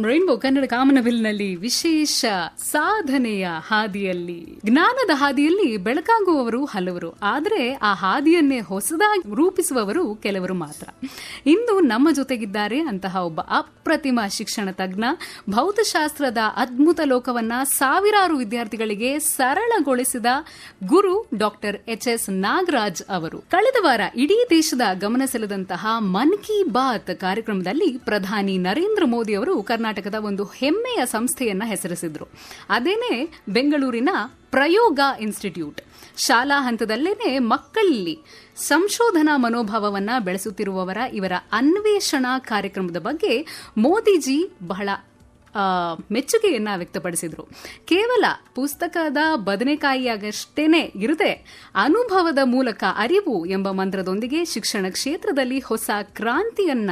Rainbow Kannada ಕಾಮನಬಿಲ್ನಲ್ಲಿ ವಿಶೇಷ ಸಾಧನೆಯ ಹಾದಿಯಲ್ಲಿ, ಜ್ಞಾನದ ಹಾದಿಯಲ್ಲಿ ಬೆಳಕಾಗುವವರು ಹಲವರು, ಆದರೆ ಆ ಹಾದಿಯನ್ನೇ ಹೊಸದಾಗಿ ರೂಪಿಸುವವರು ಕೆಲವರು ಮಾತ್ರ. ಇಂದು ನಮ್ಮ ಜೊತೆಗಿದ್ದಾರೆ ಅಂತಹ ಒಬ್ಬ ಅಪ್ರತಿಮ ಶಿಕ್ಷಣ ತಜ್ಞ, ಭೌತಶಾಸ್ತ್ರದ ಅದ್ಭುತ ಲೋಕವನ್ನ ಸಾವಿರಾರು ವಿದ್ಯಾರ್ಥಿಗಳಿಗೆ ಸರಳಗೊಳಿಸಿದ ಗುರು ಡಾಕ್ಟರ್ ಎಚ್.ಎಸ್. ನಾಗರಾಜ್ ಅವರು. ಕಳೆದ ವಾರ ಇಡೀ ದೇಶದ ಗಮನ ಸೆಳೆದಂತಹ ಮನ್ ಕಿ ಬಾತ್ ಕಾರ್ಯಕ್ರಮದಲ್ಲಿ ಪ್ರಧಾನಿ ನರೇಂದ್ರ ಮೋದಿ ಅವರು ಕರ್ನಾಟಕದ ಒಂದು ಹೆಮ್ಮೆಯ ಸಂಸ್ಥೆಯನ್ನ ಹೆಸರಿಸಿದ್ರು. ಅದೇನೆ ಬೆಂಗಳೂರಿನ ಪ್ರಯೋಗ ಇನ್ಸ್ಟಿಟ್ಯೂಟ್. ಶಾಲಾ ಹಂತದಲ್ಲೇನೆ ಮಕ್ಕಳಲ್ಲಿ ಸಂಶೋಧನಾ ಮನೋಭಾವವನ್ನ ಬೆಳೆಸುತ್ತಿರುವವರ ಇವರ ಅನ್ವೇಷಣಾ ಕಾರ್ಯಕ್ರಮದ ಬಗ್ಗೆ ಮೋದಿಜಿ ಬಹಳ ಮೆಚ್ಚುಗೆಯನ್ನ ವ್ಯಕ್ತಪಡಿಸಿದ್ರು. ಕೇವಲ ಪುಸ್ತಕದ ಬದನೆಕಾಯಿಯಾಗಷ್ಟೇನೆ ಇರದೆ ಅನುಭವದ ಮೂಲಕ ಅರಿವು ಎಂಬ ಮಂತ್ರದೊಂದಿಗೆ ಶಿಕ್ಷಣ ಕ್ಷೇತ್ರದಲ್ಲಿ ಹೊಸ ಕ್ರಾಂತಿಯನ್ನ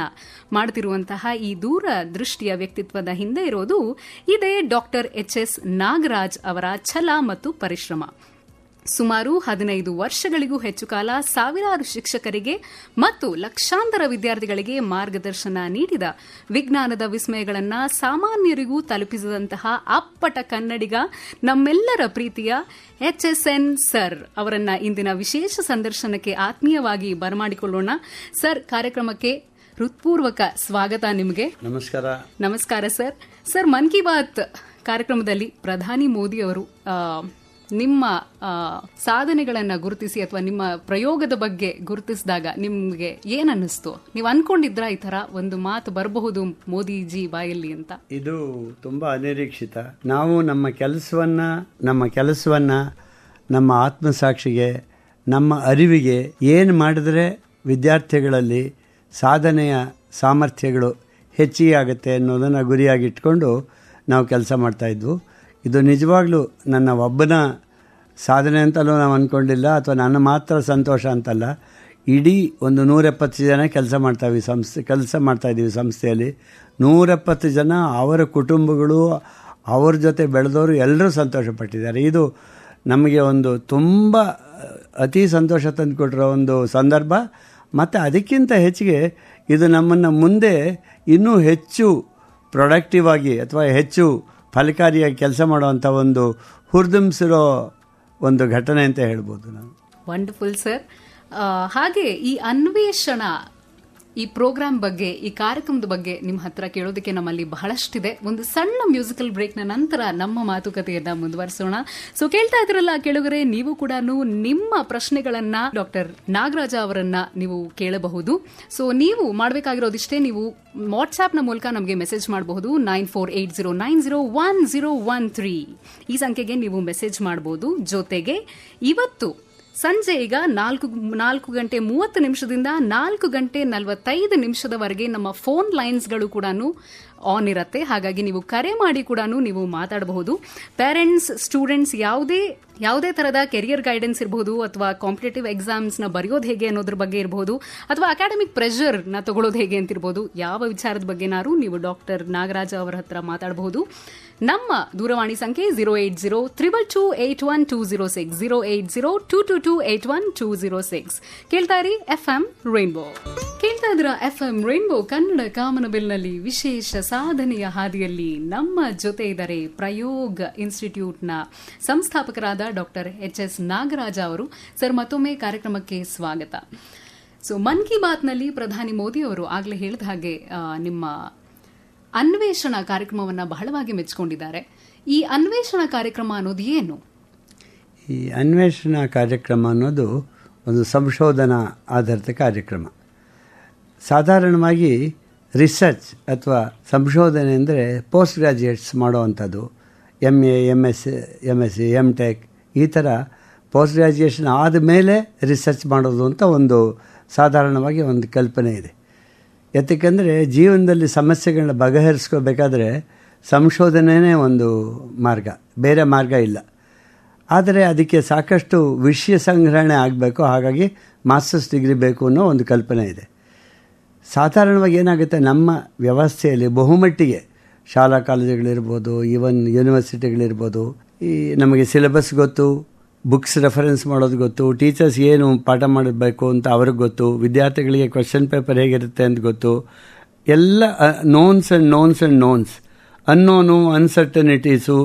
ಮಾಡುತ್ತಿರುವಂತಹ ಈ ದೂರ ದೃಷ್ಟಿಯ ವ್ಯಕ್ತಿತ್ವದ ಹಿಂದೆ ಇರೋದು ಇದೇ ಡಾಕ್ಟರ್ ಎಚ್.ಎಸ್. ನಾಗರಾಜ್ ಅವರ ಛಲ ಮತ್ತು ಪರಿಶ್ರಮ. ಸುಮಾರು 15 ವರ್ಷಗಳಿಗೂ ಹೆಚ್ಚು ಕಾಲ ಸಾವಿರಾರು ಶಿಕ್ಷಕರಿಗೆ ಮತ್ತು ಲಕ್ಷಾಂತರ ವಿದ್ಯಾರ್ಥಿಗಳಿಗೆ ಮಾರ್ಗದರ್ಶನ ನೀಡಿದ, ವಿಜ್ಞಾನದ ವಿಸ್ಮಯಗಳನ್ನು ಸಾಮಾನ್ಯರಿಗೂ ತಲುಪಿಸಿದಂತಹ ಅಪ್ಪಟ ಕನ್ನಡಿಗ, ನಮ್ಮೆಲ್ಲರ ಪ್ರೀತಿಯ ಎಚ್.ಎಸ್.ಎನ್. ಸರ್ ಅವರನ್ನ ಇಂದಿನ ವಿಶೇಷ ಸಂದರ್ಶನಕ್ಕೆ ಆತ್ಮೀಯವಾಗಿ ಬರಮಾಡಿಕೊಳ್ಳೋಣ. ಸರ್, ಕಾರ್ಯಕ್ರಮಕ್ಕೆ ಹೃತ್ಪೂರ್ವಕ ಸ್ವಾಗತ ನಿಮಗೆ. ನಮಸ್ಕಾರ. ನಮಸ್ಕಾರ ಸರ್. ಸರ್, ಮನ್ ಕಿ ಬಾತ್ ಕಾರ್ಯಕ್ರಮದಲ್ಲಿ ಪ್ರಧಾನಿ ಮೋದಿ ಅವರು ನಿಮ್ಮ ಸಾಧನೆಗಳನ್ನು ಗುರುತಿಸಿ ಅಥವಾ ನಿಮ್ಮ ಪ್ರಯೋಗದ ಬಗ್ಗೆ ಗುರುತಿಸಿದಾಗ ನಿಮ್ಗೆ ಏನನ್ನಿಸ್ತು? ನೀವು ಅನ್ಕೊಂಡಿದ್ರ ಈ ತರ ಒಂದು ಮಾತು ಬರಬಹುದು ಮೋದಿಜಿ ಬಾಯಲ್ಲಿ ಅಂತ? ಇದು ತುಂಬಾ ಅನಿರೀಕ್ಷಿತ. ನಾವು ನಮ್ಮ ಕೆಲಸವನ್ನ ನಮ್ಮ ಆತ್ಮಸಾಕ್ಷಿಗೆ, ನಮ್ಮ ಅರಿವಿಗೆ ಏನು ಮಾಡಿದ್ರೆ ವಿದ್ಯಾರ್ಥಿಗಳಲ್ಲಿ ಸಾಧನೆಯ ಸಾಮರ್ಥ್ಯಗಳು ಹೆಚ್ಚಿಗೆ ಆಗುತ್ತೆ ಅನ್ನೋದನ್ನು ಗುರಿಯಾಗಿಟ್ಕೊಂಡು ನಾವು ಕೆಲಸ ಮಾಡ್ತಾಯಿದ್ವು. ಇದು ನಿಜವಾಗ್ಲೂ ನನ್ನ ಒಬ್ಬನ ಸಾಧನೆ ಅಂತಲೂ ನಾವು ಅಂದ್ಕೊಂಡಿಲ್ಲ, ಅಥವಾ ನನ್ನ ಮಾತ್ರ ಸಂತೋಷ ಅಂತಲ್ಲ. ಇಡೀ ಒಂದು 170 ಜನ ಕೆಲಸ ಮಾಡ್ತಾಯಿದ್ದೀವಿ ಸಂಸ್ಥೆಯಲ್ಲಿ. 170 ಜನ, ಅವರ ಕುಟುಂಬಗಳು, ಅವ್ರ ಜೊತೆ ಬೆಳೆದವರು ಎಲ್ಲರೂ ಸಂತೋಷಪಟ್ಟಿದ್ದಾರೆ. ಇದು ನಮಗೆ ಒಂದು ತುಂಬ ಅತಿ ಸಂತೋಷ ತಂದುಕೊಟ್ಟಿರೋ ಒಂದು ಸಂದರ್ಭ. ಮತ್ತು ಅದಕ್ಕಿಂತ ಹೆಚ್ಚಿಗೆ ಇದು ನಮ್ಮನ್ನು ಮುಂದೆ ಇನ್ನೂ ಹೆಚ್ಚು ಪ್ರೊಡಕ್ಟಿವ್ ಆಗಿ ಅಥವಾ ಹೆಚ್ಚು ಫಲಕಾರಿಯಾಗಿ ಕೆಲಸ ಮಾಡುವಂಥ ಒಂದು ಹುರಿದುಂಬಿಸಿರೋ ಒಂದು ಘಟನೆ ಅಂತ ಹೇಳ್ಬೋದು ನಾವು. Wonderful sir. ಹಾಗೆ ಈ ಅನ್ವೇಷಣಾ ಈ ಪ್ರೋಗ್ರಾಮ್ ಬಗ್ಗೆ, ಈ ಕಾರ್ಯಕ್ರಮದ ಬಗ್ಗೆ ನಿಮ್ಮ ಹತ್ರ ಕೇಳೋದಕ್ಕೆ ನಮ್ಮಲ್ಲಿ ಬಹಳಷ್ಟಿದೆ. ಒಂದು ಸಣ್ಣ ಮ್ಯೂಸಿಕಲ್ ಬ್ರೇಕ್ನ ನಂತರ ನಮ್ಮ ಮಾತುಕತೆಯನ್ನ ಮುಂದುವರಿಸೋಣ. ಸೊ ಕೇಳ್ತಾ ಇದ್ರಲ್ಲ ಕೇಳುಗರೆ, ನೀವು ಕೂಡ ನಿಮ್ಮ ಪ್ರಶ್ನೆಗಳನ್ನ ಡಾಕ್ಟರ್ ನಾಗರಾಜ ಅವರನ್ನ ನೀವು ಕೇಳಬಹುದು. ಸೊ ನೀವು ಮಾಡಬೇಕಾಗಿರೋದಿಷ್ಟೇ, ನೀವು ವಾಟ್ಸ್ಆಪ್ನ ಮೂಲಕ ನಮಗೆ ಮೆಸೇಜ್ ಮಾಡಬಹುದು. 9480901013 ಈ ಸಂಖ್ಯೆಗೆ ನೀವು ಮೆಸೇಜ್ ಮಾಡಬಹುದು. ಜೊತೆಗೆ ಇವತ್ತು ಸಂಜೆ ಈಗ 4:30 4:45 ನಮ್ಮ ಫೋನ್ ಲೈನ್ಸ್ಗಳು ಕೂಡ ಆನ್ ಇರುತ್ತೆ. ಹಾಗಾಗಿ ನೀವು ಕರೆ ಮಾಡಿ ಕೂಡ ನೀವು ಮಾತಾಡಬಹುದು. ಪೇರೆಂಟ್ಸ್, ಸ್ಟೂಡೆಂಟ್ಸ್, ಯಾವುದೇ ತರಹದ ಕೆರಿಯರ್ ಗೈಡೆನ್ಸ್ ಇರಬಹುದು, ಅಥವಾ ಕಾಂಪಿಟೇಟಿವ್ ಎಕ್ಸಾಮ್ಸ್ನ ಬರೆಯೋದು ಹೇಗೆ ಅನ್ನೋದ್ರ ಬಗ್ಗೆ ಇರಬಹುದು, ಅಥವಾ ಅಕಾಡೆಮಿಕ್ ಪ್ರೆಷರ್ನ ತಗೊಳ್ಳೋದು ಹೇಗೆ ಅಂತಿರಬಹುದು, ಯಾವ ವಿಚಾರದ ಬಗ್ಗೆನಾರು ನೀವು ಡಾಕ್ಟರ್ ನಾಗರಾಜ ಅವರ ಹತ್ರ ಮಾತಾಡಬಹುದು. ನಮ್ಮ ದೂರವಾಣಿ ಸಂಖ್ಯೆ 08022281206 08022281206. ಕೇಳ್ತಾ ಇರಿ FM ರೈನ್ಬೋ. ಕೇಳ್ತಾ ಇದ್ರ FM ರೈನ್ಬೋ ಕನ್ನಡ ಕಾಮನಬಿಲ್ನಲ್ಲಿ ವಿಶೇಷ ಸಾಧನೆಯ ಹಾದಿಯಲ್ಲಿ ನಮ್ಮ ಜೊತೆ ಇದ್ದಾರೆ ಪ್ರಯೋಗ ಇನ್ಸ್ಟಿಟ್ಯೂಟ್ನ ಸಂಸ್ಥಾಪಕರಾದ ಡಾಕ್ಟರ್ ಎಚ್.ಎಸ್. ನಾಗರಾಜ ಅವರು. ಸರ್, ಮತ್ತೊಮ್ಮೆ ಕಾರ್ಯಕ್ರಮಕ್ಕೆ ಸ್ವಾಗತ. ಸೊ ಮನ್ ಕಿ ಬಾತ್ನಲ್ಲಿ ಪ್ರಧಾನಿ ಮೋದಿ ಅವರು ಆಗ್ಲೇ ಹೇಳಿದ ಹಾಗೆ ನಿಮ್ಮ ಅನ್ವೇಷಣಾ ಕಾರ್ಯಕ್ರಮವನ್ನು ಬಹಳವಾಗಿ ಮೆಚ್ಚಿಕೊಂಡಿದ್ದಾರೆ. ಈ ಅನ್ವೇಷಣಾ ಕಾರ್ಯಕ್ರಮ ಅನ್ನೋದು ಏನು? ಈ ಅನ್ವೇಷಣಾ ಕಾರ್ಯಕ್ರಮ ಅನ್ನೋದು ಒಂದು ಸಂಶೋಧನಾ ಆಧಾರಿತ ಕಾರ್ಯಕ್ರಮ. ಸಾಧಾರಣವಾಗಿ ರಿಸರ್ಚ್ ಅಥವಾ ಸಂಶೋಧನೆ ಅಂದರೆ ಪೋಸ್ಟ್ ಗ್ರ್ಯಾಜುಯೇಟ್ಸ್ ಮಾಡೋವಂಥದ್ದು, MA, MSc, MTech ಈ ಥರ ಪೋಸ್ಟ್ ಗ್ರ್ಯಾಜುಯೇಷನ್ ಆದಮೇಲೆ ರಿಸರ್ಚ್ ಮಾಡೋದು ಅಂತ ಒಂದು ಸಾಧಾರಣವಾಗಿ ಒಂದು ಕಲ್ಪನೆ ಇದೆ. ಯಾಕೆಂದರೆ ಜೀವನದಲ್ಲಿ ಸಮಸ್ಯೆಗಳನ್ನ ಬಗೆಹರಿಸ್ಕೋಬೇಕಾದ್ರೆ ಸಂಶೋಧನೆಯೇ ಒಂದು ಮಾರ್ಗ, ಬೇರೆ ಮಾರ್ಗ ಇಲ್ಲ. ಆದರೆ ಅದಕ್ಕೆ ಸಾಕಷ್ಟು ವಿಷಯ ಸಂಗ್ರಹಣೆ ಆಗಬೇಕು, ಹಾಗಾಗಿ ಮಾಸ್ಟರ್ಸ್ ಡಿಗ್ರಿ ಬೇಕು ಅನ್ನೋ ಒಂದು ಕಲ್ಪನೆ ಇದೆ. ಸಾಧಾರಣವಾಗಿ ಏನಾಗುತ್ತೆ, ನಮ್ಮ ವ್ಯವಸ್ಥೆಯಲ್ಲಿ ಬಹುಮಟ್ಟಿಗೆ ಶಾಲಾ ಕಾಲೇಜುಗಳಿರ್ಬೋದು, ಈವನ್ ಯೂನಿವರ್ಸಿಟಿಗಳಿರ್ಬೋದು, ಈ ನಮಗೆ ಸಿಲೆಬಸ್ ಗೊತ್ತು, ಬುಕ್ಸ್ ರೆಫರೆನ್ಸ್ ಮಾಡೋದು ಗೊತ್ತು, ಟೀಚರ್ಸ್ ಏನು ಪಾಠ ಮಾಡಬೇಕು ಅಂತ ಅವ್ರಿಗೆ ಗೊತ್ತು, ವಿದ್ಯಾರ್ಥಿಗಳಿಗೆ ಕ್ವೆಶ್ಚನ್ ಪೇಪರ್ ಹೇಗಿರುತ್ತೆ ಅಂತ ಗೊತ್ತು. ಎಲ್ಲ ನೋನ್ಸ್ ಆ್ಯಂಡ್ ನೋನ್ಸ್ ಆ್ಯಂಡ್ ನೋನ್ಸ್, ಅನ್ನೋನು, ಅನ್ಸರ್ಟನಿಟೀಸು,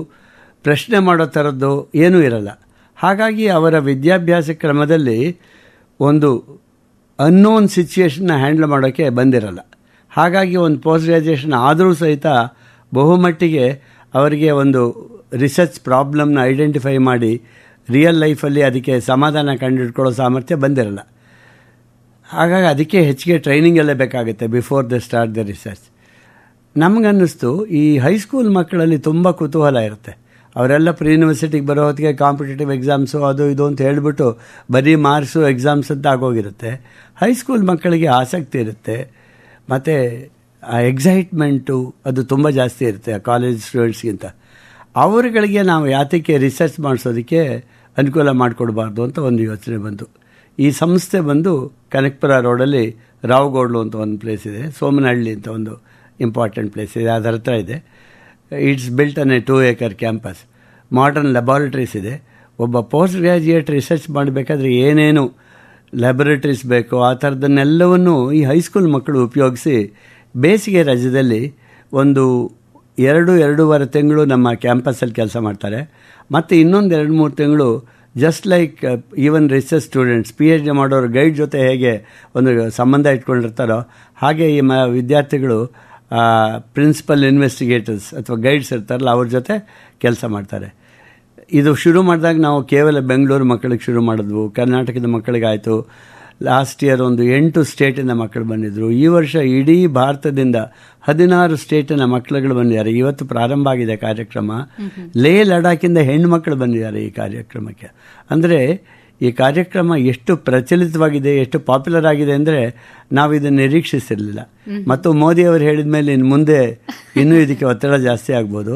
ಪ್ರಶ್ನೆ ಮಾಡೋ ಥರದ್ದು ಏನೂ ಇರಲ್ಲ. ಹಾಗಾಗಿ ಅವರ ವಿದ್ಯಾಭ್ಯಾಸ ಕ್ರಮದಲ್ಲಿ ಒಂದು ಅನ್ನೋನ್ ಸಿಚುಯೇಷನ್ನ ಹ್ಯಾಂಡಲ್ ಮಾಡೋಕ್ಕೆ ಬಂದಿರಲ್ಲ. ಹಾಗಾಗಿ ಒಂದು ಪೋಸ್ಟ್ ಗ್ರ್ಯಾಜುಯೇಷನ್ ಆದರೂ ಸಹಿತ ಬಹುಮಟ್ಟಿಗೆ ಅವರಿಗೆ ಒಂದು ರಿಸರ್ಚ್ ಪ್ರಾಬ್ಲಮ್ನ ಐಡೆಂಟಿಫೈ ಮಾಡಿ ರಿಯಲ್ ಲೈಫಲ್ಲಿ ಅದಕ್ಕೆ ಸಮಾಧಾನ ಕಂಡುಹಿಡ್ಕೊಳ್ಳೋ ಸಾಮರ್ಥ್ಯ ಬಂದಿರಲ್ಲ. ಹಾಗಾಗಿ ಅದಕ್ಕೆ ಹೆಚ್ಚಿಗೆ ಟ್ರೈನಿಂಗ್ ಎಲ್ಲ ಬೇಕಾಗುತ್ತೆ before the start the research. ನಮಗನ್ನಿಸ್ತು ಈ ಹೈಸ್ಕೂಲ್ ಮಕ್ಕಳಲ್ಲಿ ತುಂಬ ಕುತೂಹಲ ಇರುತ್ತೆ. ಅವರೆಲ್ಲ ಪ್ರಿ ಯೂನಿವರ್ಸಿಟಿಗೆ ಬರೋ ಹೊತ್ತಿಗೆ ಕಾಂಪಿಟೇಟಿವ್ ಎಕ್ಸಾಮ್ಸು ಅದು ಇದು ಅಂತ ಹೇಳಿಬಿಟ್ಟು ಬರೀ ಮಾರ್ಕ್ಸು ಎಕ್ಸಾಮ್ಸ್ ಅಂತ ಆಗೋಗಿರುತ್ತೆ. ಹೈಸ್ಕೂಲ್ ಮಕ್ಕಳಿಗೆ ಆಸಕ್ತಿ ಇರುತ್ತೆ ಮತ್ತು ಆ ಎಕ್ಸೈಟ್ಮೆಂಟು ಅದು ತುಂಬ ಜಾಸ್ತಿ ಇರುತ್ತೆ ಆ ಕಾಲೇಜ್ ಸ್ಟೂಡೆಂಟ್ಸ್ಗಿಂತ. ಅವರುಗಳಿಗೆ ನಾವು ಯಾತಕ್ಕೆ ರಿಸರ್ಚ್ ಮಾಡಿಸೋದಕ್ಕೆ ಅನುಕೂಲ ಮಾಡಿಕೊಡ್ಬಾರ್ದು ಅಂತ ಒಂದು ಯೋಚನೆ ಬಂತು. ಈ ಸಂಸ್ಥೆ ಬಂದು ಕನಕಪುರ ರೋಡಲ್ಲಿ ರಾವ್ಗೋಡ್ಲು ಅಂತ ಒಂದು ಪ್ಲೇಸ್ ಇದೆ, ಸೋಮನಹಳ್ಳಿ ಅಂತ ಒಂದು ಇಂಪಾರ್ಟೆಂಟ್ ಪ್ಲೇಸ್ ಇದೆ, ಅದರ ಹತ್ರ ಇದೆ. It's built on a 2 acre campus. Modern laboratories ಇದೆ. ಒಬ್ಬ ಪೋಸ್ಟ್ ಗ್ರ್ಯಾಜುಯೇಟ್ ರಿಸರ್ಚ್ ಮಾಡಬೇಕಾದ್ರೆ ಏನೇನು ಲ್ಯಾಬೊರೇಟ್ರೀಸ್ ಬೇಕು ಆ ಥರದನ್ನೆಲ್ಲವನ್ನು ಈ ಹೈಸ್ಕೂಲ್ ಮಕ್ಕಳು ಉಪಯೋಗಿಸಿ ಬೇಸಿಗೆ ರಜದಲ್ಲಿ ಒಂದು 2-2.5 ತಿಂಗಳು ನಮ್ಮ ಕ್ಯಾಂಪಸ್ಸಲ್ಲಿ ಕೆಲಸ ಮಾಡ್ತಾರೆ. ಮತ್ತು ಇನ್ನೊಂದು 2-3 ತಿಂಗಳು just like even research students PhD ಮಾಡೋರು ಗೈಡ್ ಜೊತೆ ಹೇಗೆ ಒಂದು ಸಂಬಂಧ ಇಟ್ಕೊಂಡಿರ್ತಾರೋ ಹಾಗೆ ಈ ವಿದ್ಯಾರ್ಥಿಗಳು ಪ್ರಿನ್ಸಿಪಲ್ ಇನ್ವೆಸ್ಟಿಗೇಟರ್ಸ್ ಅಥವಾ ಗೈಡ್ಸ್ ಇರ್ತಾರಲ್ಲ ಅವ್ರ ಜೊತೆ ಕೆಲಸ ಮಾಡ್ತಾರೆ. ಇದು ಶುರು ಮಾಡಿದಾಗ ನಾವು ಕೇವಲ ಬೆಂಗಳೂರು ಮಕ್ಕಳಿಗೆ ಶುರು ಮಾಡಿದ್ವು, ಕರ್ನಾಟಕದ ಮಕ್ಕಳಿಗಾಯಿತು. ಲಾಸ್ಟ್ ಇಯರ್ ಒಂದು 8 ಸ್ಟೇಟಿನ ಮಕ್ಕಳು ಬಂದಿದ್ದರು. ಈ ವರ್ಷ ಇಡೀ ಭಾರತದಿಂದ 16 ಸ್ಟೇಟಿನ ಮಕ್ಕಳುಗಳು ಬಂದಿದ್ದಾರೆ. ಇವತ್ತು ಪ್ರಾರಂಭ ಆಗಿದೆ ಕಾರ್ಯಕ್ರಮ. ಲೇ ಲಡಾಖಿಂದ ಹೆಣ್ಣುಮಕ್ಕಳು ಬಂದಿದ್ದಾರೆ ಈ ಕಾರ್ಯಕ್ರಮಕ್ಕೆ. ಅಂದರೆ ಈ ಕಾರ್ಯಕ್ರಮ ಎಷ್ಟು ಪ್ರಚಲಿತವಾಗಿದೆ, ಎಷ್ಟು ಪಾಪ್ಯುಲರ್ ಆಗಿದೆ ಅಂದರೆ ನಾವು ಇದನ್ನು ನಿರೀಕ್ಷಿಸಿರಲಿಲ್ಲ. ಮತ್ತು ಮೋದಿಯವರು ಹೇಳಿದ ಮೇಲೆ ಇನ್ನು ಮುಂದೆ ಇನ್ನೂ ಇದಕ್ಕೆ ಒತ್ತಡ ಜಾಸ್ತಿ ಆಗ್ಬೋದು.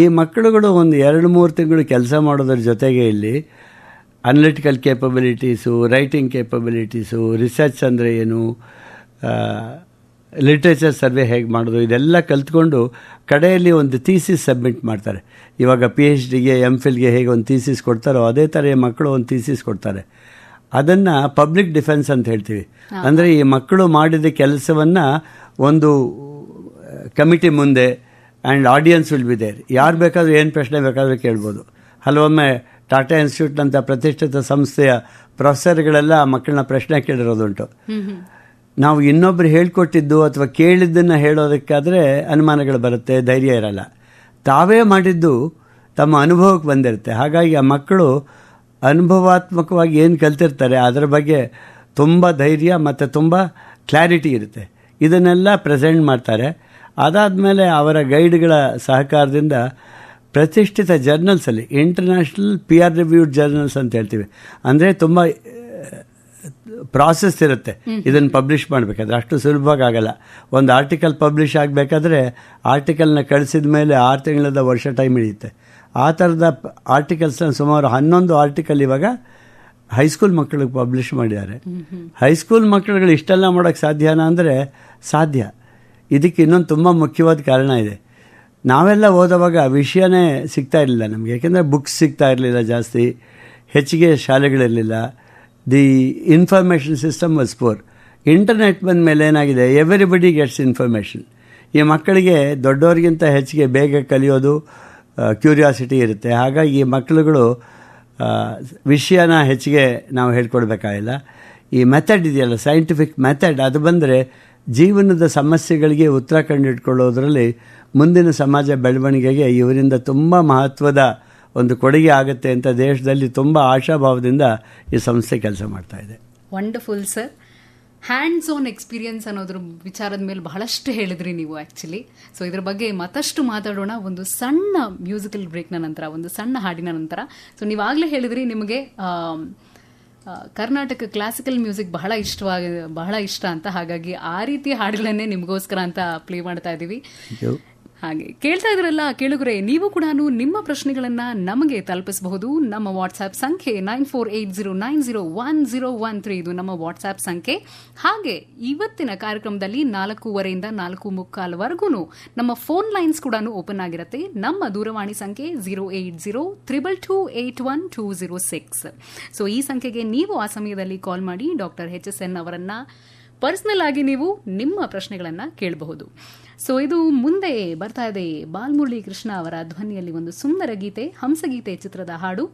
ಈ ಮಕ್ಕಳುಗಳು ಒಂದು 2-3 ತಿಂಗಳು ಕೆಲಸ ಮಾಡೋದ್ರ ಜೊತೆಗೆ ಇಲ್ಲಿ analytical capabilities, writing capabilities, research ಅಂದರೆ ಏನು, ಲಿಟ್ರೇಚರ್ ಸರ್ವೆ ಹೇಗೆ ಮಾಡೋದು, ಇದೆಲ್ಲ ಕಲ್ತ್ಕೊಂಡು ಕಡೆಯಲ್ಲಿ ಒಂದು ಥೀಸಿಸ್ ಸಬ್ಮಿಟ್ ಮಾಡ್ತಾರೆ. ಇವಾಗ PhDಗೆ MPhilಗೆ ಹೇಗೆ ಒಂದು ಥೀಸಿಸ್ ಕೊಡ್ತಾರೋ ಅದೇ ಥರ ಈ ಮಕ್ಕಳು ಒಂದು ಥೀಸಿಸ್ ಕೊಡ್ತಾರೆ. ಅದನ್ನು ಪಬ್ಲಿಕ್ ಡಿಫೆನ್ಸ್ ಅಂತ ಹೇಳ್ತೀವಿ. ಅಂದರೆ ಈ ಮಕ್ಕಳು ಮಾಡಿದ ಕೆಲಸವನ್ನು ಒಂದು ಕಮಿಟಿ ಮುಂದೆ and audience will be there. ಯಾರು ಬೇಕಾದರೂ ಏನು ಪ್ರಶ್ನೆ ಬೇಕಾದರೂ ಕೇಳ್ಬೋದು. ಹಲವೊಮ್ಮೆ ಟಾಟಾ ಇನ್ಸ್ಟಿಟ್ಯೂಟ್ನಂಥ ಪ್ರತಿಷ್ಠಿತ ಸಂಸ್ಥೆಯ ಪ್ರೊಫೆಸರ್ಗಳೆಲ್ಲ ಆ ಮಕ್ಕಳನ್ನ ಪ್ರಶ್ನೆ ಕೇಳಿರೋದುಂಟು. ನಾವು ಇನ್ನೊಬ್ಬರು ಹೇಳ್ಕೊಟ್ಟಿದ್ದು ಅಥವಾ ಕೇಳಿದ್ದನ್ನು ಹೇಳೋದಕ್ಕಾದರೆ ಅನುಮಾನಗಳು ಬರುತ್ತೆ, ಧೈರ್ಯ ಇರಲ್ಲ. ತಾವೇ ಮಾಡಿದ್ದು ತಮ್ಮ ಅನುಭವಕ್ಕೆ ಬಂದಿರುತ್ತೆ. ಹಾಗಾಗಿ ಆ ಮಕ್ಕಳು ಅನುಭವಾತ್ಮಕವಾಗಿ ಏನು ಕಲ್ತಿರ್ತಾರೆ ಅದರ ಬಗ್ಗೆ ತುಂಬ ಧೈರ್ಯ ಮತ್ತು ತುಂಬ ಕ್ಲಾರಿಟಿ ಇರುತ್ತೆ. ಇದನ್ನೆಲ್ಲ ಪ್ರೆಸೆಂಟ್ ಮಾಡ್ತಾರೆ. ಅದಾದಮೇಲೆ ಅವರ ಗೈಡ್ಗಳ ಸಹಕಾರದಿಂದ ಪ್ರತಿಷ್ಠಿತ ಜರ್ನಲ್ಸಲ್ಲಿ, ಇಂಟರ್ನ್ಯಾಷನಲ್ PR ರಿವ್ಯೂಡ್ ಜರ್ನಲ್ಸ್ ಅಂತ ಹೇಳ್ತೀವಿ, ಅಂದರೆ ತುಂಬ ಪ್ರಾಸೆಸ್ ಇರುತ್ತೆ ಇದನ್ನು ಪಬ್ಲಿಷ್ ಮಾಡಬೇಕಾದ್ರೆ. ಅಷ್ಟು ಸುಲಭವಾಗಿ ಆಗಲ್ಲ. ಒಂದು ಆರ್ಟಿಕಲ್ ಪಬ್ಲಿಷ್ ಆಗಬೇಕಾದ್ರೆ ಆರ್ಟಿಕಲ್ನ ಕಳಿಸಿದ ಮೇಲೆ 6 ತಿಂಗಳದ ವರ್ಷ ಟೈಮ್ ಹಿಡಿಯುತ್ತೆ. ಆ ಥರದ ಆರ್ಟಿಕಲ್ಸ್ನ ಸುಮಾರು 11 ಆರ್ಟಿಕಲ್ ಇವಾಗ ಹೈಸ್ಕೂಲ್ ಮಕ್ಕಳಿಗೆ ಪಬ್ಲಿಷ್ ಮಾಡಿದ್ದಾರೆ. ಹೈಸ್ಕೂಲ್ ಮಕ್ಕಳುಗಳು ಇಷ್ಟೆಲ್ಲ ಮಾಡೋಕ್ಕೆ ಸಾಧ್ಯನಾ ಅಂದರೆ ಸಾಧ್ಯ. ಇದಕ್ಕೆ ಇನ್ನೊಂದು ತುಂಬ ಮುಖ್ಯವಾದ ಕಾರಣ ಇದೆ. ನಾವೆಲ್ಲ ಓದುವಾಗ ವಿಷಯನೇ ಸಿಗ್ತಾ ಇರಲಿಲ್ಲ ನಮಗೆ, ಯಾಕೆಂದರೆ ಬುಕ್ಸ್ ಸಿಗ್ತಾ ಇರಲಿಲ್ಲ ಜಾಸ್ತಿ, ಹೆಚ್ಚಿಗೆ ಶಾಲೆಗಳಿರಲಿಲ್ಲ. The information system was poor. Internet ಬಂದ ಮೇಲೆ ಏನಾಗಿದೆ, ಎವ್ರಿಬಡಿ ಗೆಟ್ಸ್ ಇನ್ಫಾರ್ಮೇಷನ್. ಈ ಮಕ್ಕಳಿಗೆ ದೊಡ್ಡವರಿಗಿಂತ ಹೆಚ್ಚಿಗೆ ಬೇಗ ಕಲಿಯೋದು ಕ್ಯೂರಿಯಾಸಿಟಿ ಇರುತ್ತೆ. ಹಾಗಾಗಿ ಈ ಮಕ್ಕಳುಗಳು ವಿಷಯನ ಹೆಚ್ಚಿಗೆ ನಾವು ಹೇಳ್ಕೊಡ್ಬೇಕಾಗಿಲ್ಲ. ಈ ಮೆಥಡ್ ಇದೆಯಲ್ಲ, ಸೈಂಟಿಫಿಕ್ ಮೆಥಡ್, ಅದು ಬಂದರೆ ಜೀವನದ ಸಮಸ್ಯೆಗಳಿಗೆ ಉತ್ತರ ಕಂಡುಹಿಡ್ಕೊಳ್ಳೋದ್ರಲ್ಲಿ ಮುಂದಿನ ಸಮಾಜ ಬೆಳವಣಿಗೆಗೆ ಇವರಿಂದ ತುಂಬ ಮಹತ್ವದ ಒಂದು ಕೊಡುಗೆ ಆಗುತ್ತೆ ಅಂತ ದೇಶದಲ್ಲಿ ತುಂಬ ಆಶಾಭಾವದಿಂದ ಈ ಸಂಸ್ಥೆ ಕೆಲಸ ಮಾಡ್ತಾ ಇದೆ. Wonderful sir. Hands on experience ಅನ್ನೋದ್ರ ವಿಚಾರದ ಮೇಲೆ ಬಹಳಷ್ಟು ಹೇಳಿದ್ರಿ ನೀವು ಆ್ಯಕ್ಚುಲಿ. ಸೊ ಇದ್ರ ಬಗ್ಗೆ ಮತ್ತಷ್ಟು ಮಾತಾಡೋಣ ಒಂದು ಸಣ್ಣ ಮ್ಯೂಸಿಕಲ್ ಬ್ರೇಕ್ನ ನಂತರ, ಒಂದು ಸಣ್ಣ ಹಾಡಿನ ನಂತರ. ಸೊ ನೀವಾಗಲೇ ಹೇಳಿದ್ರಿ ನಿಮಗೆ ಕರ್ನಾಟಕ ಕ್ಲಾಸಿಕಲ್ ಮ್ಯೂಸಿಕ್ ಬಹಳ ಇಷ್ಟ ಅಂತ. ಹಾಗಾಗಿ ಆ ರೀತಿಯ ಹಾಡುಗಳನ್ನೇ ನಿಮಗೋಸ್ಕರ ಅಂತ ಪ್ಲೇ ಮಾಡ್ತಾ ಇದ್ದೀವಿ. ಹಾಗೆ ಕೇಳ್ತಾ ಇದ್ರಲ್ಲ ಕೇಳುಗರೆ, ನೀವು ಕೂಡ ನಿಮ್ಮ ಪ್ರಶ್ನೆಗಳನ್ನ ನಮಗೆ ತಲುಪಿಸಬಹುದು. ನಮ್ಮ ವಾಟ್ಸ್ಆಪ್ ಸಂಖ್ಯೆ 9480901013 ಇದು ನಮ್ಮ ವಾಟ್ಸ್ಆಪ್ ಸಂಖ್ಯೆ. ಹಾಗೆ ಇವತ್ತಿನ ಕಾರ್ಯಕ್ರಮದಲ್ಲಿ 4:15 4:45 ನಮ್ಮ ಫೋನ್ ಲೈನ್ಸ್ ಕೂಡ ಓಪನ್ ಆಗಿರುತ್ತೆ. ನಮ್ಮ ದೂರವಾಣಿ ಸಂಖ್ಯೆ 08022281206. ಸೊ ಈ ಸಂಖ್ಯೆಗೆ ನೀವು ಆ ಸಮಯದಲ್ಲಿ ಕಾಲ್ ಮಾಡಿ ಡಾಕ್ಟರ್ HSN ಅವರನ್ನ ಪರ್ಸನಲ್ ಆಗಿ ನೀವು ನಿಮ್ಮ ಪ್ರಶ್ನೆಗಳನ್ನ ಕೇಳಬಹುದು. ಸೊ ಇದು ಮುಂದೆ ಬರ್ತಾ ಇದೆ ಬಾಲಮುರಳಿ ಕೃಷ್ಣ ಅವರ ಧ್ವನಿಯಲ್ಲಿ ಒಂದು ಸುಂದರ ಗೀತೆ, ಹಂಸಗೀತೆ ಚಿತ್ರದ ಹಾಡು,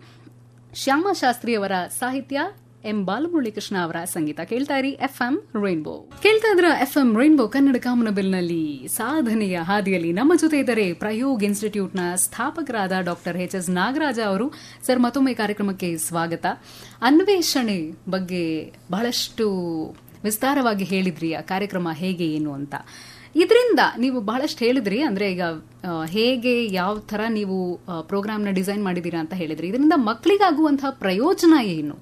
ಶ್ಯಾಮಶಾಸ್ತ್ರಿ ಅವರ ಸಾಹಿತ್ಯ, ಎಂ ಬಾಲಮುರಳಿ ಕೃಷ್ಣ ಅವರ ಸಂಗೀತ. ಕೇಳ್ತಾ ಇರಿ FM ರೈನ್ಬೋ. ಕೇಳ್ತಾ ಇದ್ರ FM ರೈನ್ಬೋ ಕನ್ನಡ ಕಾಮನಬಿಲ್ನಲ್ಲಿ ಸಾಧನೆಯ ಹಾದಿಯಲ್ಲಿ ನಮ್ಮ ಜೊತೆ ಇದ್ದಾರೆ ಪ್ರಯೋಗ್ ಇನ್ಸ್ಟಿಟ್ಯೂಟ್ನ ಸ್ಥಾಪಕರಾದ ಡಾಕ್ಟರ್ HS ನಾಗರಾಜ ಅವರು. ಸರ್, ಮತ್ತೊಮ್ಮೆ ಕಾರ್ಯಕ್ರಮಕ್ಕೆ ಸ್ವಾಗತ. ಅನ್ವೇಷಣೆ ಬಗ್ಗೆ ಬಹಳಷ್ಟು ವಿಸ್ತಾರವಾಗಿ ಹೇಳಿದ್ರಿ, ಆ ಕಾರ್ಯಕ್ರಮ ಹೇಗೆ ಏನು ಅಂತ. ಇದರಿಂದ ನೀವು ಬಹಳಷ್ಟು ಹೇಳಿದ್ರಿ, ಅಂದ್ರೆ ಈಗ ಹೇಗೆ ಯಾವ ತರ ನೀವು ಪ್ರೋಗ್ರಾಮ್ನ ಡಿಸೈನ್ ಮಾಡಿದೀರಾ ಅಂತ ಹೇಳಿದ್ರಿ. ಇದರಿಂದ ಮಕ್ಕಳಿಗಾಗುವಂತಹ ಪ್ರಯೋಜನ ಏನು?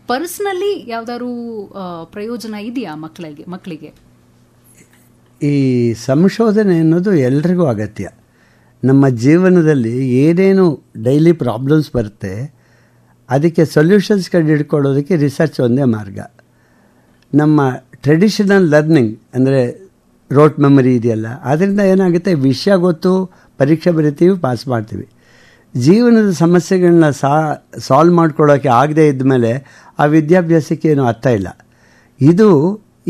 ಪರ್ಸನಲಿ ಯಾವ್ದಾದ್ರು ಪ್ರಯೋಜನ ಇದೆಯಾ ಮಕ್ಕಳಿಗೆ? ಈ ಸಂಶೋಧನೆ ಅನ್ನೋದು ಎಲ್ರಿಗೂ ಅಗತ್ಯ. ನಮ್ಮ ಜೀವನದಲ್ಲಿ ಏನೇನು ಡೈಲಿ ಪ್ರಾಬ್ಲಮ್ಸ್ ಬರುತ್ತೆ ಅದಕ್ಕೆ ಸೊಲ್ಯೂಷನ್ಸ್ ಕಂಡು ಹಿಡ್ಕೊಳ್ಳೋದಕ್ಕೆ ರಿಸರ್ಚ್ ಒಂದೇ ಮಾರ್ಗ. ನಮ್ಮ ಟ್ರೆಡಿಷನಲ್ ಲರ್ನಿಂಗ್ ಅಂದರೆ ರೋಟ್ ಮೆಮರಿ ಇದೆಯಲ್ಲ, ಅದರಿಂದ ಏನಾಗುತ್ತೆ, ವಿಷಯ ಗೊತ್ತು, ಪರೀಕ್ಷೆ ಬರಿತೀವಿ, ಪಾಸ್ ಮಾಡ್ತೀವಿ. ಜೀವನದ ಸಮಸ್ಯೆಗಳನ್ನ ಸಾಲ್ವ್ ಮಾಡ್ಕೊಳ್ಳೋಕ್ಕೆ ಆಗದೇ ಇದ್ಮೇಲೆ ಆ ವಿದ್ಯಾಭ್ಯಾಸಕ್ಕೆ ಏನೂ ಅರ್ಥ ಇಲ್ಲ. ಇದು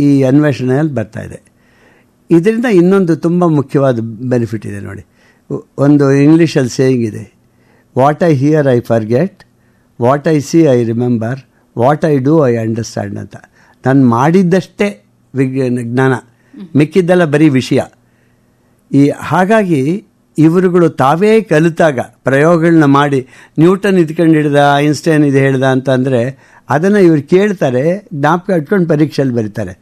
ಈ ಅನ್ವೇಷಣೆಯಲ್ಲಿ ಬರ್ತಾಯಿದೆ. ಇದರಿಂದ ಇನ್ನೊಂದು ತುಂಬ ಮುಖ್ಯವಾದ ಬೆನಿಫಿಟ್ ಇದೆ ನೋಡಿ. ಒಂದು ಇಂಗ್ಲೀಷಲ್ಲಿ ಸೇಯಿಂಗ್ ಇದೆ, what I here I forget, what I C I remember, what I do I understand ಅಂತ. ನಾನು ಮಾಡಿದ್ದಷ್ಟೇ ಜ್ಞಾನ, ಮಿಕ್ಕಿದ್ದೆಲ್ಲ ಬರೀ ವಿಷಯ. ಹಾಗಾಗಿ ಇವರುಗಳು ತಾವೇ ಕಲಿತಾಗ ಪ್ರಯೋಗಗಳನ್ನ ಮಾಡಿ, ನ್ಯೂಟನ್ ಇದ್ಕೊಂಡು ಹಿಡ್ದ, ಐನ್ಸ್ಟೈನ್ ಇದು ಹೇಳ್ದ ಅಂತಂದರೆ ಅದನ್ನು ಇವ್ರು ಕೇಳ್ತಾರೆ, ಜ್ಞಾಪಕ ಇಟ್ಕೊಂಡು ಪರೀಕ್ಷೆಯಲ್ಲಿ ಬರೀತಾರೆ.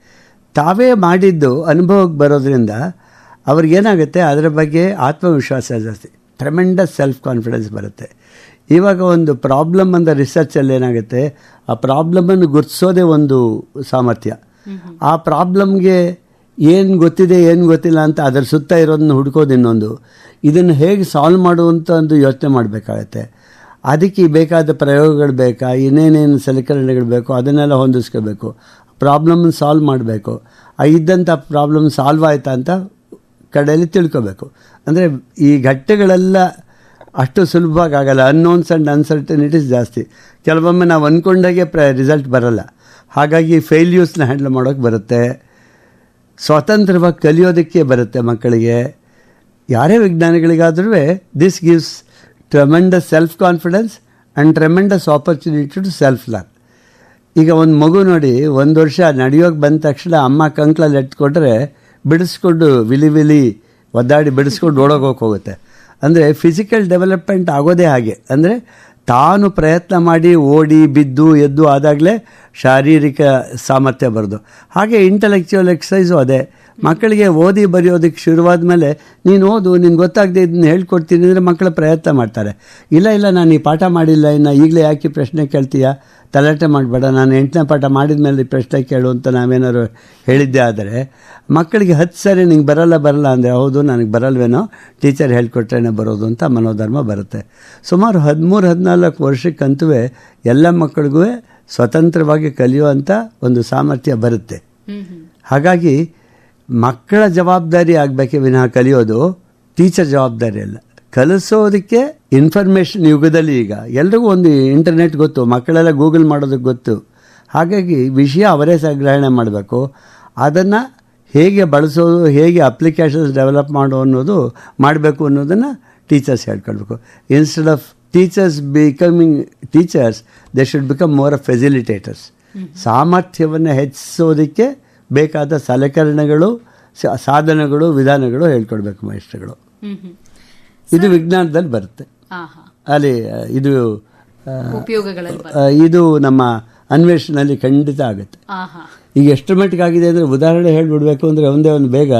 ತಾವೇ ಮಾಡಿದ್ದು ಅನುಭವಕ್ಕೆ ಬರೋದ್ರಿಂದ ಅವ್ರಿಗೇನಾಗುತ್ತೆ, ಅದರ ಬಗ್ಗೆ ಆತ್ಮವಿಶ್ವಾಸ ಜಾಸ್ತಿ, ಟ್ರೆಮೆಂಡಸ್ ಸೆಲ್ಫ್ ಕಾನ್ಫಿಡೆನ್ಸ್ ಬರುತ್ತೆ. ಇವಾಗ ಒಂದು ಪ್ರಾಬ್ಲಮ್ ಅಂದ ರಿಸರ್ಚಲ್ಲಿ ಏನಾಗುತ್ತೆ, ಆ ಪ್ರಾಬ್ಲಮನ್ನು ಗುರುತಿಸೋದೇ ಒಂದು ಸಾಮರ್ಥ್ಯ. ಆ ಪ್ರಾಬ್ಲಮ್ಗೆ ಏನು ಗೊತ್ತಿದೆ ಏನು ಗೊತ್ತಿಲ್ಲ ಅಂತ ಅದರ ಸುತ್ತ ಇರೋದನ್ನ ಹುಡ್ಕೋದು ಇನ್ನೊಂದು. ಇದನ್ನು ಹೇಗೆ ಸಾಲ್ವ್ ಮಾಡುವಂಥ ಒಂದು ಯೋಚನೆ ಮಾಡಬೇಕಾಗತ್ತೆ. ಅದಕ್ಕೆ ಬೇಕಾದ ಪ್ರಯೋಗಗಳು ಬೇಕಾ, ಇನ್ನೇನೇನು ಸಲಕರಣೆಗಳು ಬೇಕೋ ಅದನ್ನೆಲ್ಲ ಹೊಂದಿಸ್ಕೋಬೇಕು, ಪ್ರಾಬ್ಲಮ್ನ ಸಾಲ್ವ್ ಮಾಡಬೇಕು. ಇದ್ದಂಥ ಪ್ರಾಬ್ಲಮ್ ಸಾಲ್ವ್ ಆಯ್ತಾ ಅಂತ ಕಡೆಯಲ್ಲಿ ತಿಳ್ಕೋಬೇಕು. ಅಂದರೆ ಈ ಘಟ್ಟಗಳೆಲ್ಲ ಅಷ್ಟು ಸುಲಭವಾಗಿ ಆಗಲ್ಲ. ಅನ್ನೋನ್ಸ್ ಆ್ಯಂಡ್ ಅನ್ಸರ್ಟನಿಟೀಸ್ ಜಾಸ್ತಿ. ಕೆಲವೊಮ್ಮೆ ನಾವು ಅಂದ್ಕೊಂಡಾಗೆ ರಿಸಲ್ಟ್ ಬರಲ್ಲ. ಹಾಗಾಗಿ ಫೇಲ್ಯೂರ್ಸ್ನ ಹ್ಯಾಂಡಲ್ ಮಾಡೋಕ್ಕೆ ಬರುತ್ತೆ, ಸ್ವತಂತ್ರವಾಗಿ ಕಲಿಯೋದಕ್ಕೆ ಬರುತ್ತೆ ಮಕ್ಕಳಿಗೆ. ಯಾರೇ ವಿಜ್ಞಾನಿಗಳಿಗಾದ್ರೂ this gives tremendous self confidence and tremendous opportunity to self learn. ಈಗ ಒಂದು ಮಗು ನೋಡಿ, 1 ವರ್ಷ ನಡೆಯೋಕೆ ಬಂದ ತಕ್ಷಣ ಅಮ್ಮ ಕಂಕ್ಳಲ್ಲಿ ಎತ್ಕೊಟ್ರೆ ಬಿಡಿಸ್ಕೊಂಡು ವಿಲಿ ಒದ್ದಾಡಿ ಬಿಡಿಸ್ಕೊಂಡು ಓಡೋಗೋಕೆ ಹೋಗುತ್ತೆ. ಅಂದರೆ ಫಿಸಿಕಲ್ ಡೆವಲಪ್ಮೆಂಟ್ ಆಗೋದೇ ಹಾಗೆ. ಅಂದರೆ ತಾನು ಪ್ರಯತ್ನ ಮಾಡಿ ಓಡಿ ಬಿದ್ದು ಎದ್ದು ಆದಾಗಲೇ ಶಾರೀರಿಕ ಸಾಮರ್ಥ್ಯ ಬರೋದು. ಹಾಗೆ ಇಂಟೆಲೆಕ್ಚುವಲ್ ಎಕ್ಸಸೈಸು ಅದೇ. ಮಕ್ಕಳಿಗೆ ಓದಿ ಬರೆಯೋದಕ್ಕೆ ಶುರುವಾದ ಮೇಲೆ ನೀನು ಓದು, ನಿನ್ಗೆ ಗೊತ್ತಾಗದೆ ಇದನ್ನ ಹೇಳ್ಕೊಡ್ತೀನಿ ಅಂದರೆ ಮಕ್ಕಳು ಪ್ರಯತ್ನ ಮಾಡ್ತಾರೆ. ಇಲ್ಲ ನಾನು ಈ ಪಾಠ ಮಾಡಿಲ್ಲ, ಇನ್ನು ಈಗಲೇ ಯಾಕೆ ಪ್ರಶ್ನೆ ಕೇಳ್ತೀಯಾ, ತಲಾಟೆ ಮಾಡಬೇಡ, ನಾನು 8ನೇ ಪಾಠ ಮಾಡಿದ ಮೇಲೆ ಪ್ರಶ್ನೆ ಕೇಳು ಅಂತ ನಾವೇನಾದ್ರು ಹೇಳಿದ್ದೆ ಆದರೆ ಮಕ್ಕಳಿಗೆ 10 ಸರಿ ನಿಂಗೆ ಬರಲ್ಲ ಅಂದರೆ ಹೌದು ನನಗೆ ಬರಲ್ವೇನೋ, ಟೀಚರ್ ಹೇಳ್ಕೊಟ್ರೇನೆ ಬರೋದು ಅಂತ ಮನೋಧರ್ಮ ಬರುತ್ತೆ. ಸುಮಾರು 13-14 ವರ್ಷಕ್ಕಂತೂ ಎಲ್ಲ ಮಕ್ಕಳಿಗೂ ಸ್ವತಂತ್ರವಾಗಿ ಕಲಿಯುವಂಥ ಒಂದು ಸಾಮರ್ಥ್ಯ ಬರುತ್ತೆ. ಹಾಗಾಗಿ ಮಕ್ಕಳ ಜವಾಬ್ದಾರಿ ಆಗಬೇಕೇ ವಿನಃ ಕಲಿಯೋದು ಟೀಚರ್ ಜವಾಬ್ದಾರಿ ಅಲ್ಲ. ಕಲಿಸೋದಕ್ಕೆ ಇನ್ಫಾರ್ಮೇಷನ್ ಯುಗದಲ್ಲಿ ಈಗ ಎಲ್ರಿಗೂ ಒಂದು ಇಂಟರ್ನೆಟ್ ಗೊತ್ತು, ಮಕ್ಕಳೆಲ್ಲ ಗೂಗಲ್ ಮಾಡೋದಕ್ಕೆ ಗೊತ್ತು. ಹಾಗಾಗಿ ವಿಷಯ ಅವರೇ ಸಂಗ್ರಹಣೆ ಮಾಡಬೇಕು. ಅದನ್ನು ಹೇಗೆ ಬಳಸೋದು, ಹೇಗೆ ಅಪ್ಲಿಕೇಶನ್ಸ್ ಡೆವಲಪ್ ಮಾಡಬೇಕು ಅನ್ನೋದನ್ನು ಟೀಚರ್ಸ್ ಹೇಳ್ಕೊಳ್ಬೇಕು. Instead of teachers becoming teachers, they should become more of facilitators. ಸಾಮರ್ಥ್ಯವನ್ನು ಹೆಚ್ಚಿಸೋದಕ್ಕೆ ಬೇಕಾದ ಸಲಕರಣೆಗಳು, ಸಾಧನಗಳು, ವಿಧಾನಗಳು ಹೇಳ್ಕೊಡ್ಬೇಕು ಮಾಸ್ಟರ್ಗಳು. ಇದು ವಿಜ್ಞಾನದಲ್ಲಿ ಬರುತ್ತೆ. ಅಲ್ಲಿ ಇದು ನಮ್ಮ ಅನ್ವೇಷಣೆಯಲ್ಲಿ ಖಂಡಿತ ಆಗುತ್ತೆ. ಈಗ ಎಷ್ಟು ಮಟ್ಟಿಗೆ ಆಗಿದೆ ಅಂದರೆ, ಉದಾಹರಣೆ ಹೇಳಿಬಿಡ್ಬೇಕು ಅಂದರೆ ಒಂದೇ ಒಂದು ಬೇಗ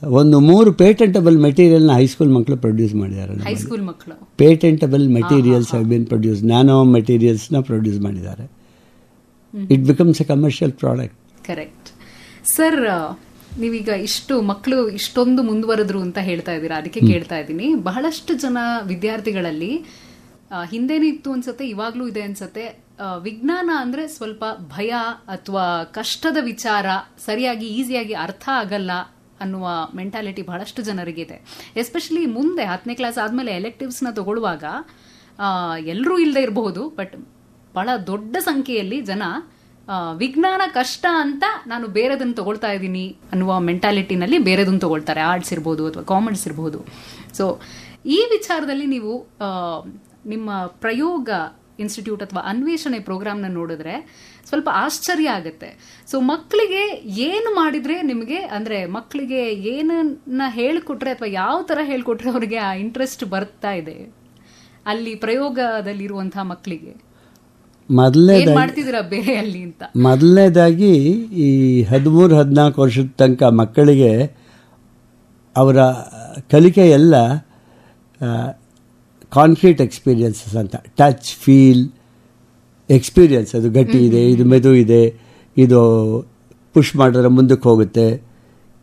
ಒಂದು 3 ಪೇಟೆಂಟಬಲ್ ಮೆಟೀರಿಯಲ್ನ ಹೈಸ್ಕೂಲ್ ಮಕ್ಕಳು ಪ್ರೊಡ್ಯೂಸ್ ಮಾಡಿದ್ದಾರೆ. Patentable materials have been produce, nano ಮೆಟೀರಿಯಲ್ಸ್ನ ಪ್ರೊಡ್ಯೂಸ್ ಮಾಡಿದ್ದಾರೆ. It becomes a commercial product. Correct sir. ನೀವೀಗ ಮಕ್ಕಳು ಇಷ್ಟೊಂದು ಮುಂದುವರೆದ್ರು ಅಂತ ಹೇಳ್ತಾ ಇದ್ದೀರಾ, ಅದಕ್ಕೆ ಕೇಳ್ತಾ ಇದ್ದೀನಿ. ಬಹಳಷ್ಟು ಜನ ವಿದ್ಯಾರ್ಥಿಗಳಲ್ಲಿ ಹಿಂದೆನೂ ಇತ್ತು ಅನ್ಸತ್ತೆ, ಇವಾಗ್ಲೂ ಇದೆ ಅನ್ಸತ್ತೆ, ವಿಜ್ಞಾನ ಅಂದ್ರೆ ಸ್ವಲ್ಪ ಭಯ ಅಥವಾ ಕಷ್ಟದ ವಿಚಾರ, ಸರಿಯಾಗಿ ಈಸಿಯಾಗಿ ಅರ್ಥ ಆಗಲ್ಲ ಅನ್ನುವ ಮೆಂಟಾಲಿಟಿ ಬಹಳಷ್ಟು ಜನರಿಗಿದೆ. ಎಸ್ಪೆಷಲಿ ಮುಂದೆ 10ನೇ ಕ್ಲಾಸ್ ಆದ್ಮೇಲೆ ಎಲೆಕ್ಟಿವ್ಸ್ನ ತಗೊಳ್ಳುವಾಗ ಎಲ್ಲರೂ ಇಲ್ಲದೆ ಇರಬಹುದು, ಬಟ್ ಬಹಳ ದೊಡ್ಡ ಸಂಖ್ಯೆಯಲ್ಲಿ ಜನ ವಿಜ್ಞಾನ ಕಷ್ಟ ಅಂತ ನಾನು ಬೇರೆದನ್ನು ತಗೊಳ್ತಾ ಇದ್ದೀನಿ ಅನ್ನುವ ಮೆಂಟಾಲಿಟಿನಲ್ಲಿ ಬೇರೆದನ್ನು ತಗೊಳ್ತಾರೆ. ಆರ್ಟ್ಸ್ ಇರ್ಬೋದು ಅಥವಾ ಕಾಮರ್ಸ್ ಇರ್ಬೋದು. ಸೊ ಈ ವಿಚಾರದಲ್ಲಿ ನೀವು ನಿಮ್ಮ ಪ್ರಯೋಗ ಇನ್ಸ್ಟಿಟ್ಯೂಟ್ ಅಥವಾ ಅನ್ವೇಷಣೆ ಪ್ರೋಗ್ರಾಮ್ನ ನೋಡಿದ್ರೆ ಸ್ವಲ್ಪ ಆಶ್ಚರ್ಯ ಆಗುತ್ತೆ. ಸೊ ಮಕ್ಕಳಿಗೆ ಏನು ಮಾಡಿದ್ರೆ ನಿಮಗೆ, ಅಂದ್ರೆ ಮಕ್ಕಳಿಗೆ ಏನನ್ನ ಹೇಳ್ಕೊಟ್ರೆ ಅಥವಾ ಯಾವ ತರ ಹೇಳ್ಕೊಟ್ರೆ ಅವರಿಗೆ ಆ ಇಂಟ್ರೆಸ್ಟ್ ಬರ್ತಾ ಇದೆ ಅಲ್ಲಿ ಪ್ರಯೋಗದಲ್ಲಿರುವಂತಹ ಮಕ್ಕಳಿಗೆ? ಮಾಡ್ತಿದ್ದೀರಾ ಬೇರೆ ಅಲ್ಲಿ ಅಂತ? ಮೊದಲನೇದಾಗಿ ಈ 13-14 ವರ್ಷದ ತನಕ ಮಕ್ಕಳಿಗೆ ಅವರ ಕಲಿಕೆ ಎಲ್ಲ ಕಾನ್ಕ್ರೀಟ್ ಎಕ್ಸ್ಪೀರಿಯನ್ಸಸ್ ಅಂತ, ಟಚ್, ಫೀಲ್ ಎಕ್ಸ್ಪೀರಿಯನ್ಸ್. ಅದು ಗಟ್ಟಿ ಇದೆ, ಇದು ಮೆದು ಇದೆ, ಇದು ಪುಷ್ ಮಾಡಿದ್ರೆ ಮುಂದಕ್ಕೆ ಹೋಗುತ್ತೆ,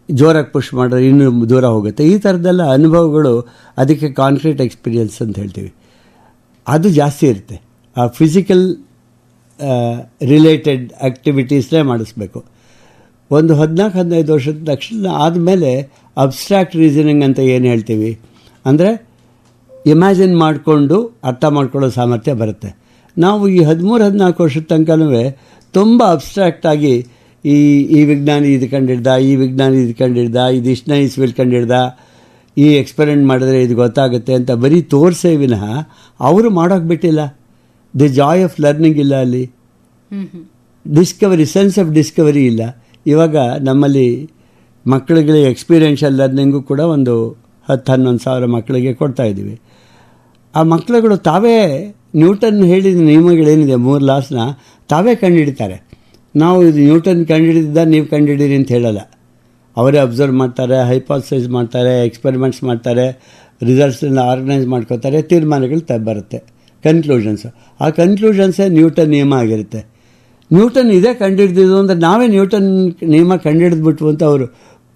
ಜೋರಾಗಿ ಪುಷ್ ಮಾಡಿದ್ರೆ ಇನ್ನೂ ದೂರ ಹೋಗುತ್ತೆ. ಈ ಥರದ್ದೆಲ್ಲ ಅನುಭವಗಳು, ಅದಕ್ಕೆ ಕಾನ್ಕ್ರೀಟ್ ಎಕ್ಸ್ಪೀರಿಯನ್ಸ್ ಅಂತ ಹೇಳ್ತೀವಿ. ಅದು ಜಾಸ್ತಿ ಇರುತ್ತೆ. ಆ ಫಿಸಿಕಲ್ ರಿಲೇಟೆಡ್ ಆ್ಯಕ್ಟಿವಿಟೀಸ್ನೇ ಮಾಡಿಸ್ಬೇಕು. ಒಂದು 14-15 ವರ್ಷದ ತಕ್ಷಣ ಆದಮೇಲೆ ಅಬ್ಸ್ಟ್ರಾಕ್ಟ್ ರೀಸನಿಂಗ್ ಅಂತ ಏನು ಹೇಳ್ತೀವಿ, ಅಂದರೆ ಇಮ್ಯಾಜಿನ್ ಮಾಡಿಕೊಂಡು ಅರ್ಥ ಮಾಡ್ಕೊಳ್ಳೋ ಸಾಮರ್ಥ್ಯ ಬರುತ್ತೆ. ನಾವು ಈ 13-14 ವರ್ಷದ ತನಕನೂ ತುಂಬ ಅಬ್ಸ್ಟ್ರಾಕ್ಟಾಗಿ ಈ ವಿಜ್ಞಾನಿ ಇದು ಕಂಡಿಡ್ದ, ಈ ವಿಜ್ಞಾನಿ ಇದು ಕಂಡಿಡ್ದ, ಇದು ಇಷ್ಟನೇ ಇಸ್ವಿಲ್ ಕಂಡಿಡ್ದ, ಈ ಎಕ್ಸ್ಪೆರಿಮೆಂಟ್ ಮಾಡಿದ್ರೆ ಇದು ಗೊತ್ತಾಗುತ್ತೆ ಅಂತ ಬರೀ ತೋರಿಸೇ ವಿನಃ ಅವರು ಮಾಡೋಕ್ಕೆ ಬಿಟ್ಟಿಲ್ಲ. ದಿ ಜಾಯ್ ಆಫ್ ಲರ್ನಿಂಗ್ ಇಲ್ಲ ಅಲ್ಲಿ. ಡಿಸ್ಕವರಿ, ಸೆನ್ಸ್ ಆಫ್ ಡಿಸ್ಕವರಿ ಇಲ್ಲ. ಇವಾಗ ನಮ್ಮಲ್ಲಿ ಮಕ್ಕಳಿಗೆ ಎಕ್ಸ್ಪೀರಿಯೆನ್ಷಿಯಲ್ ಲರ್ನಿಂಗು ಕೂಡ ಒಂದು 10-11 ಸಾವಿರ ಮಕ್ಕಳಿಗೆ ಕೊಡ್ತಾಯಿದ್ದೀವಿ. ಆ ಮಕ್ಕಳುಗಳು ತಾವೇ ನ್ಯೂಟನ್ ಹೇಳಿದ ನಿಯಮಗಳೇನಿದೆ 3 ಲಾಸ್ನ ತಾವೇ ಕಂಡುಹಿಡಿತಾರೆ. ನಾವು ಇದು ನ್ಯೂಟನ್ ಕಂಡುಹಿಡಿದ ನೀವು ಕಂಡುಹಿಡೀರಿ ಅಂತ ಹೇಳಲ್ಲ. ಅವರೇ ಅಬ್ಸರ್ವ್ ಮಾಡ್ತಾರೆ, ಹೈಪಾಥಸೈಸ್ ಮಾಡ್ತಾರೆ, ಎಕ್ಸ್ಪೆರಿಮೆಂಟ್ಸ್ ಮಾಡ್ತಾರೆ, ರಿಸಲ್ಟ್ಸನ್ನ ಆರ್ಗನೈಸ್ ಮಾಡ್ಕೋತಾರೆ, ತೀರ್ಮಾನಗಳು ಬರುತ್ತೆ, ಕನ್ಕ್ಲೂಷನ್ಸು. ಆ ಕನ್ಕ್ಲೂಷನ್ಸೇ ನ್ಯೂಟನ್ ನಿಯಮ ಆಗಿರುತ್ತೆ. ನ್ಯೂಟನ್ ಇದೇ ಕಂಡುಹಿಡಿದಿದ್ದು ಅಂದರೆ ನಾವೇ ನ್ಯೂಟನ್ ನಿಯಮ ಕಂಡುಹಿಡಿದ್ಬಿಟ್ವು ಅಂತ ಅವರು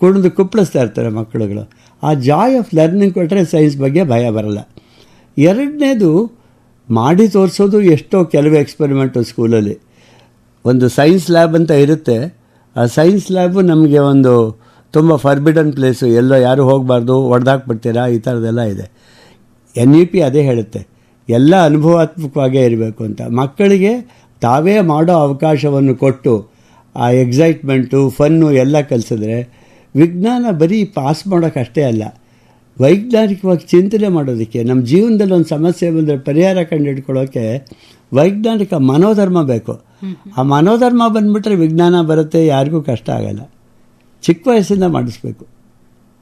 ಕುಡಿದು ಕುಪ್ಪಳಿಸ್ತಾ ಇರ್ತಾರೆ ಮಕ್ಕಳುಗಳು. ಆ ಜಾಯ್ ಆಫ್ ಲರ್ನಿಂಗ್ ಕೊಟ್ಟರೆ ಸೈನ್ಸ್ ಬಗ್ಗೆ ಭಯ ಬರಲ್ಲ. ಎರಡನೇದು, ಮಾಡಿ ತೋರಿಸೋದು. ಎಷ್ಟೋ ಕೆಲವು ಎಕ್ಸ್ಪೆರಿಮೆಂಟು ಸ್ಕೂಲಲ್ಲಿ ಒಂದು ಸೈನ್ಸ್ ಲ್ಯಾಬ್ ಅಂತ ಇರುತ್ತೆ. ಆ ಸೈನ್ಸ್ ಲ್ಯಾಬು ನಮಗೆ ಒಂದು ತುಂಬ ಫರ್ಬಿಡನ್ ಪ್ಲೇಸು, ಎಲ್ಲೋ ಯಾರು ಹೋಗಬಾರ್ದು, ಹೊಡೆದಾಕ್ಬಿಡ್ತೀರಾ, ಈ ಥರದ್ದೆಲ್ಲ ಇದೆ. NEP ಅದೇ ಹೇಳುತ್ತೆ, ಎಲ್ಲ ಅನುಭವಾತ್ಮಕವಾಗೇ ಇರಬೇಕು ಅಂತ. ಮಕ್ಕಳಿಗೆ ತಾವೇ ಮಾಡೋ ಅವಕಾಶವನ್ನು ಕೊಟ್ಟು ಆ ಎಕ್ಸೈಟ್ಮೆಂಟು, ಫನ್ನು ಎಲ್ಲ ಕಲಿಸಿದ್ರೆ ವಿಜ್ಞಾನ ಬರೀ ಪಾಸ್ ಮಾಡೋಕ್ಕಷ್ಟೇ ಅಲ್ಲ, ವೈಜ್ಞಾನಿಕವಾಗಿ ಚಿಂತನೆ ಮಾಡೋದಕ್ಕೆ, ನಮ್ಮ ಜೀವನದಲ್ಲಿ ಒಂದು ಸಮಸ್ಯೆ ಬಂದರೆ ಪರಿಹಾರ ಕಂಡುಹಿಡ್ಕೊಳ್ಳೋಕ್ಕೆ ವೈಜ್ಞಾನಿಕ ಮನೋಧರ್ಮ ಬೇಕು. ಆ ಮನೋಧರ್ಮ ಬಂದುಬಿಟ್ರೆ ವಿಜ್ಞಾನ ಬರುತ್ತೆ, ಯಾರಿಗೂ ಕಷ್ಟ ಆಗಲ್ಲ. ಚಿಕ್ಕ ವಯಸ್ಸಿಂದ ಮಾಡಿಸ್ಬೇಕು.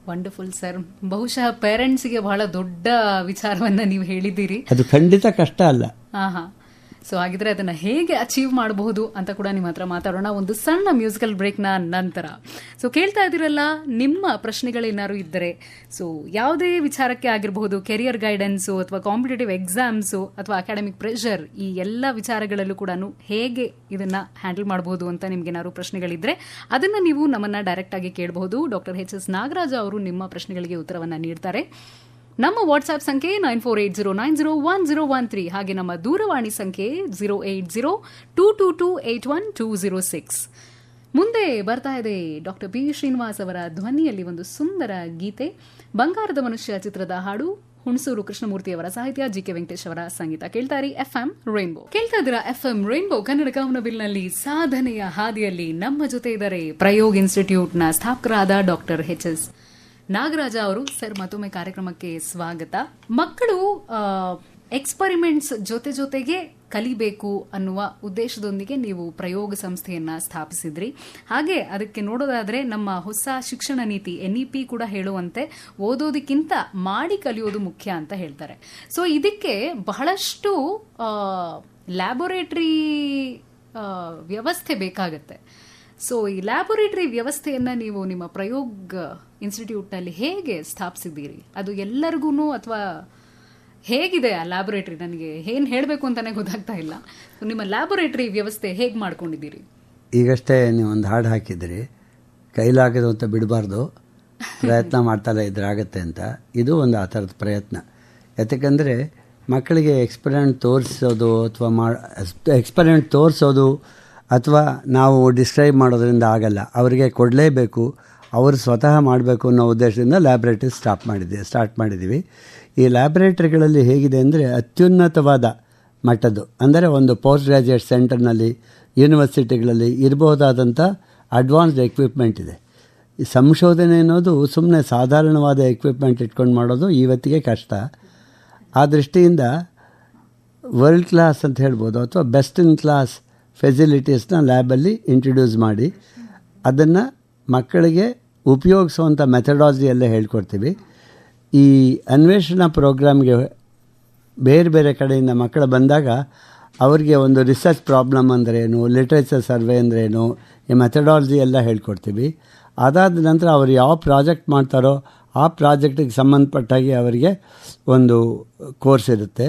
Wonderful sir. ಬಹುಶಃ ಪೇರೆಂಟ್ಸ್ಗೆ ಬಹಳ ದೊಡ್ಡ ವಿಚಾರವನ್ನ ನೀವು ಹೇಳಿದ್ದೀರಿ. ಅದು ಖಂಡಿತ ಕಷ್ಟ ಅಲ್ಲ. ಸೊ ಹಾಗಿದ್ರೆ ಅದನ್ನ ಹೇಗೆ ಅಚೀವ್ ಮಾಡಬಹುದು ಅಂತ ಕೂಡ ನಿಮ್ಮ ಹತ್ರ ಮಾತಾಡೋಣ ಒಂದು ಸಣ್ಣ ಮ್ಯೂಸಿಕಲ್ ಬ್ರೇಕ್ನ ನಂತರ. ಸೊ ಕೇಳ್ತಾ ಇದ್ದೀರಲ್ಲ, ನಿಮ್ಮ ಪ್ರಶ್ನೆಗಳೇನಾದ್ರು ಇದ್ದರೆ, ಸೊ ಯಾವುದೇ ವಿಚಾರಕ್ಕೆ ಆಗಿರಬಹುದು, ಕೆರಿಯರ್ ಗೈಡೆನ್ಸು ಅಥವಾ ಕಾಂಪಿಟೇಟಿವ್ ಎಕ್ಸಾಮ್ಸು ಅಥವಾ ಅಕಾಡೆಮಿಕ್ ಪ್ರೆಷರ್, ಈ ಎಲ್ಲ ವಿಚಾರಗಳಲ್ಲೂ ಕೂಡ ಹೇಗೆ ಇದನ್ನ ಹ್ಯಾಂಡಲ್ ಮಾಡಬಹುದು ಅಂತ ನಿಮ್ಗೇನಾದ್ರು ಪ್ರಶ್ನೆಗಳಿದ್ರೆ ಅದನ್ನ ನೀವು ನಮ್ಮನ್ನ ಡೈರೆಕ್ಟ್ ಆಗಿ ಕೇಳಬಹುದು. Doctor H.S. ನಾಗರಾಜ ಅವರು ನಿಮ್ಮ ಪ್ರಶ್ನೆಗಳಿಗೆ ಉತ್ತರವನ್ನ ನೀಡ್ತಾರೆ. ನಮ್ಮ ವಾಟ್ಸ್ಆಪ್ ಸಂಖ್ಯೆ 9480901013, ಹಾಗೆ ನಮ್ಮ ದೂರವಾಣಿ ಸಂಖ್ಯೆ 08022281206. ಮುಂದೆ ಬರ್ತಾ ಇದೆ ಡಾಕ್ಟರ್ P. ಶ್ರೀನಿವಾಸ್ ಅವರ ಧ್ವನಿಯಲ್ಲಿ ಒಂದು ಸುಂದರ ಗೀತೆ, ಬಂಗಾರದ ಮನುಷ್ಯ ಚಿತ್ರದ ಹಾಡು, ಹುಣಸೂರು ಕೃಷ್ಣಮೂರ್ತಿಯವರ ಸಾಹಿತ್ಯ, G.K. ವೆಂಕಟೇಶ್ ಅವರ ಸಂಗೀತ. ಕೇಳ್ತಾರಿ FM ರೈನ್ಬೋ. ಕೇಳ್ತಾ ಇದ್ದೀರಾ FM ರೈನ್ಬೋ ಕನ್ನಡ ಕಾಮನಬಿಲ್ನಲ್ಲಿ ಸಾಧನೆಯ ಹಾದಿಯಲ್ಲಿ. ನಮ್ಮ ಜೊತೆ ಇದ್ದಾರೆ ಪ್ರಯೋಗ್ ಇನ್ಸ್ಟಿಟ್ಯೂಟ್ನ ಸ್ಥಾಪಕರಾದ ಡಾಕ್ಟರ್ H.S. ನಾಗರಾಜ ಅವರು. ಸರ್, ಮತ್ತೊಮ್ಮೆ ಕಾರ್ಯಕ್ರಮಕ್ಕೆ ಸ್ವಾಗತ. ಮಕ್ಕಳು ಎಕ್ಸ್ಪರಿಮೆಂಟ್ಸ್ ಜೊತೆಗೆ ಕಲಿಬೇಕು ಅನ್ನುವ ಉದ್ದೇಶದೊಂದಿಗೆ ನೀವು ಪ್ರಯೋಗ ಸಂಸ್ಥೆಯನ್ನ ಸ್ಥಾಪಿಸಿದ್ರಿ. ಹಾಗೆ ಅದಕ್ಕೆ ನೋಡೋದಾದ್ರೆ ನಮ್ಮ ಹೊಸ ಶಿಕ್ಷಣ ನೀತಿ NEP ಕೂಡ ಹೇಳುವಂತೆ ಓದೋದಕ್ಕಿಂತ ಮಾಡಿ ಕಲಿಯೋದು ಮುಖ್ಯ ಅಂತ ಹೇಳ್ತಾರೆ. ಸೊ ಇದಕ್ಕೆ ಬಹಳಷ್ಟು ಲ್ಯಾಬೊರೇಟರಿ ವ್ಯವಸ್ಥೆ ಬೇಕಾಗತ್ತೆ. ಸೊ ಈ ಲ್ಯಾಬೊರೇಟರಿ ವ್ಯವಸ್ಥೆಯನ್ನ ನೀವು ನಿಮ್ಮ ಪ್ರಯೋಗ್ ಇನ್ಸ್ಟಿಟ್ಯೂಟ್ನಲ್ಲಿ ಹೇಗೆ ಸ್ಥಾಪಿಸಿದ್ದೀರಿ? ಅದು ಎಲ್ಲರಿಗೂ ಅಥವಾ ಹೇಗಿದೆ ಆ ಲ್ಯಾಬೊರೇಟರಿ? ನನಗೆ ಏನು ಹೇಳಬೇಕು ಅಂತಾನೆ ಗೊತ್ತಾಗ್ತಾ ಇಲ್ಲ. ನಿಮ್ಮ ಲ್ಯಾಬೊರೇಟರಿ ವ್ಯವಸ್ಥೆ ಹೇಗೆ ಮಾಡ್ಕೊಂಡಿದ್ದೀರಿ? ಈಗಷ್ಟೇ ನೀವು ಒಂದು ಹಾಡು ಹಾಕಿದ್ರಿ, ಕೈಲಾಗದು ಅಂತ ಬಿಡಬಾರ್ದು, ಪ್ರಯತ್ನ ಮಾಡ್ತಾನೆ ಇದ್ರಾಗತ್ತೆ ಅಂತ. ಇದು ಒಂದು ಆ ಥರದ ಪ್ರಯತ್ನ. ಯಾತಕ್ಕಂದರೆ ಮಕ್ಕಳಿಗೆ ಎಕ್ಸ್ಪೆರಿಮೆಂಟ್ ತೋರಿಸೋದು ಅಥವಾ ನಾವು ಡಿಸ್ಕ್ರೈಬ್ ಮಾಡೋದ್ರಿಂದ ಆಗಲ್ಲ, ಅವರಿಗೆ ಕೊಡಲೇಬೇಕು, ಅವರು ಸ್ವತಃ ಮಾಡಬೇಕು ಅನ್ನೋ ಉದ್ದೇಶದಿಂದ ಲ್ಯಾಬ್ರೇಟರಿ ಸ್ಟಾರ್ಟ್ ಮಾಡಿದ್ದೀವಿ. ಈ ಲ್ಯಾಬ್ರೇಟರಿಗಳಲ್ಲಿ ಹೇಗಿದೆ ಅಂದರೆ ಅತ್ಯುನ್ನತವಾದ ಮಟ್ಟದ್ದು, ಅಂದರೆ ಒಂದು ಪೋಸ್ಟ್ ಗ್ರ್ಯಾಜುಯೇಟ್ ಸೆಂಟರ್ನಲ್ಲಿ, ಯೂನಿವರ್ಸಿಟಿಗಳಲ್ಲಿ ಇರಬಹುದಾದಂಥ ಅಡ್ವಾನ್ಸ್ಡ್ ಎಕ್ವಿಪ್ಮೆಂಟ್ ಇದೆ. ಈ ಸಂಶೋಧನೆ ಅನ್ನೋದು ಸುಮ್ಮನೆ ಸಾಧಾರಣವಾದ ಎಕ್ವಿಪ್ಮೆಂಟ್ ಇಟ್ಕೊಂಡು ಮಾಡೋದು ಇವತ್ತಿಗೆ ಕಷ್ಟ. ಆ ದೃಷ್ಟಿಯಿಂದ ವರ್ಲ್ಡ್ ಕ್ಲಾಸ್ ಅಂತ ಹೇಳ್ಬೋದು, ಅಥವಾ ಬೆಸ್ಟ್ ಇನ್ ಕ್ಲಾಸ್ ಫೆಸಿಲಿಟೀಸ್ನ ಲ್ಯಾಬಲ್ಲಿ ಇಂಟ್ರಡ್ಯೂಸ್ ಮಾಡಿ ಅದನ್ನು ಮಕ್ಕಳಿಗೆ ಉಪಯೋಗಿಸುವಂಥ ಮೆಥಡಾಲಜಿಯಲ್ಲೇ ಹೇಳ್ಕೊಡ್ತೀವಿ. ಈ ಅನ್ವೇಷಣಾ ಪ್ರೋಗ್ರಾಮ್ಗೆ ಬೇರೆ ಬೇರೆ ಕಡೆಯಿಂದ ಮಕ್ಕಳು ಬಂದಾಗ ಅವರಿಗೆ ಒಂದು ರಿಸರ್ಚ್ ಪ್ರಾಬ್ಲಮ್ ಅಂದ್ರೇನು, ಲಿಟ್ರೇಚರ್ ಸರ್ವೆ ಅಂದ್ರೇನು, ಈ ಮೆಥಡಾಲಜಿ ಎಲ್ಲ ಹೇಳ್ಕೊಡ್ತೀವಿ. ಅದಾದ ನಂತರ ಅವರು ಯಾವ ಪ್ರಾಜೆಕ್ಟ್ ಮಾಡ್ತಾರೋ ಆ ಪ್ರಾಜೆಕ್ಟಿಗೆ ಸಂಬಂಧಪಟ್ಟಾಗಿ ಅವರಿಗೆ ಒಂದು ಕೋರ್ಸ್ ಇರುತ್ತೆ,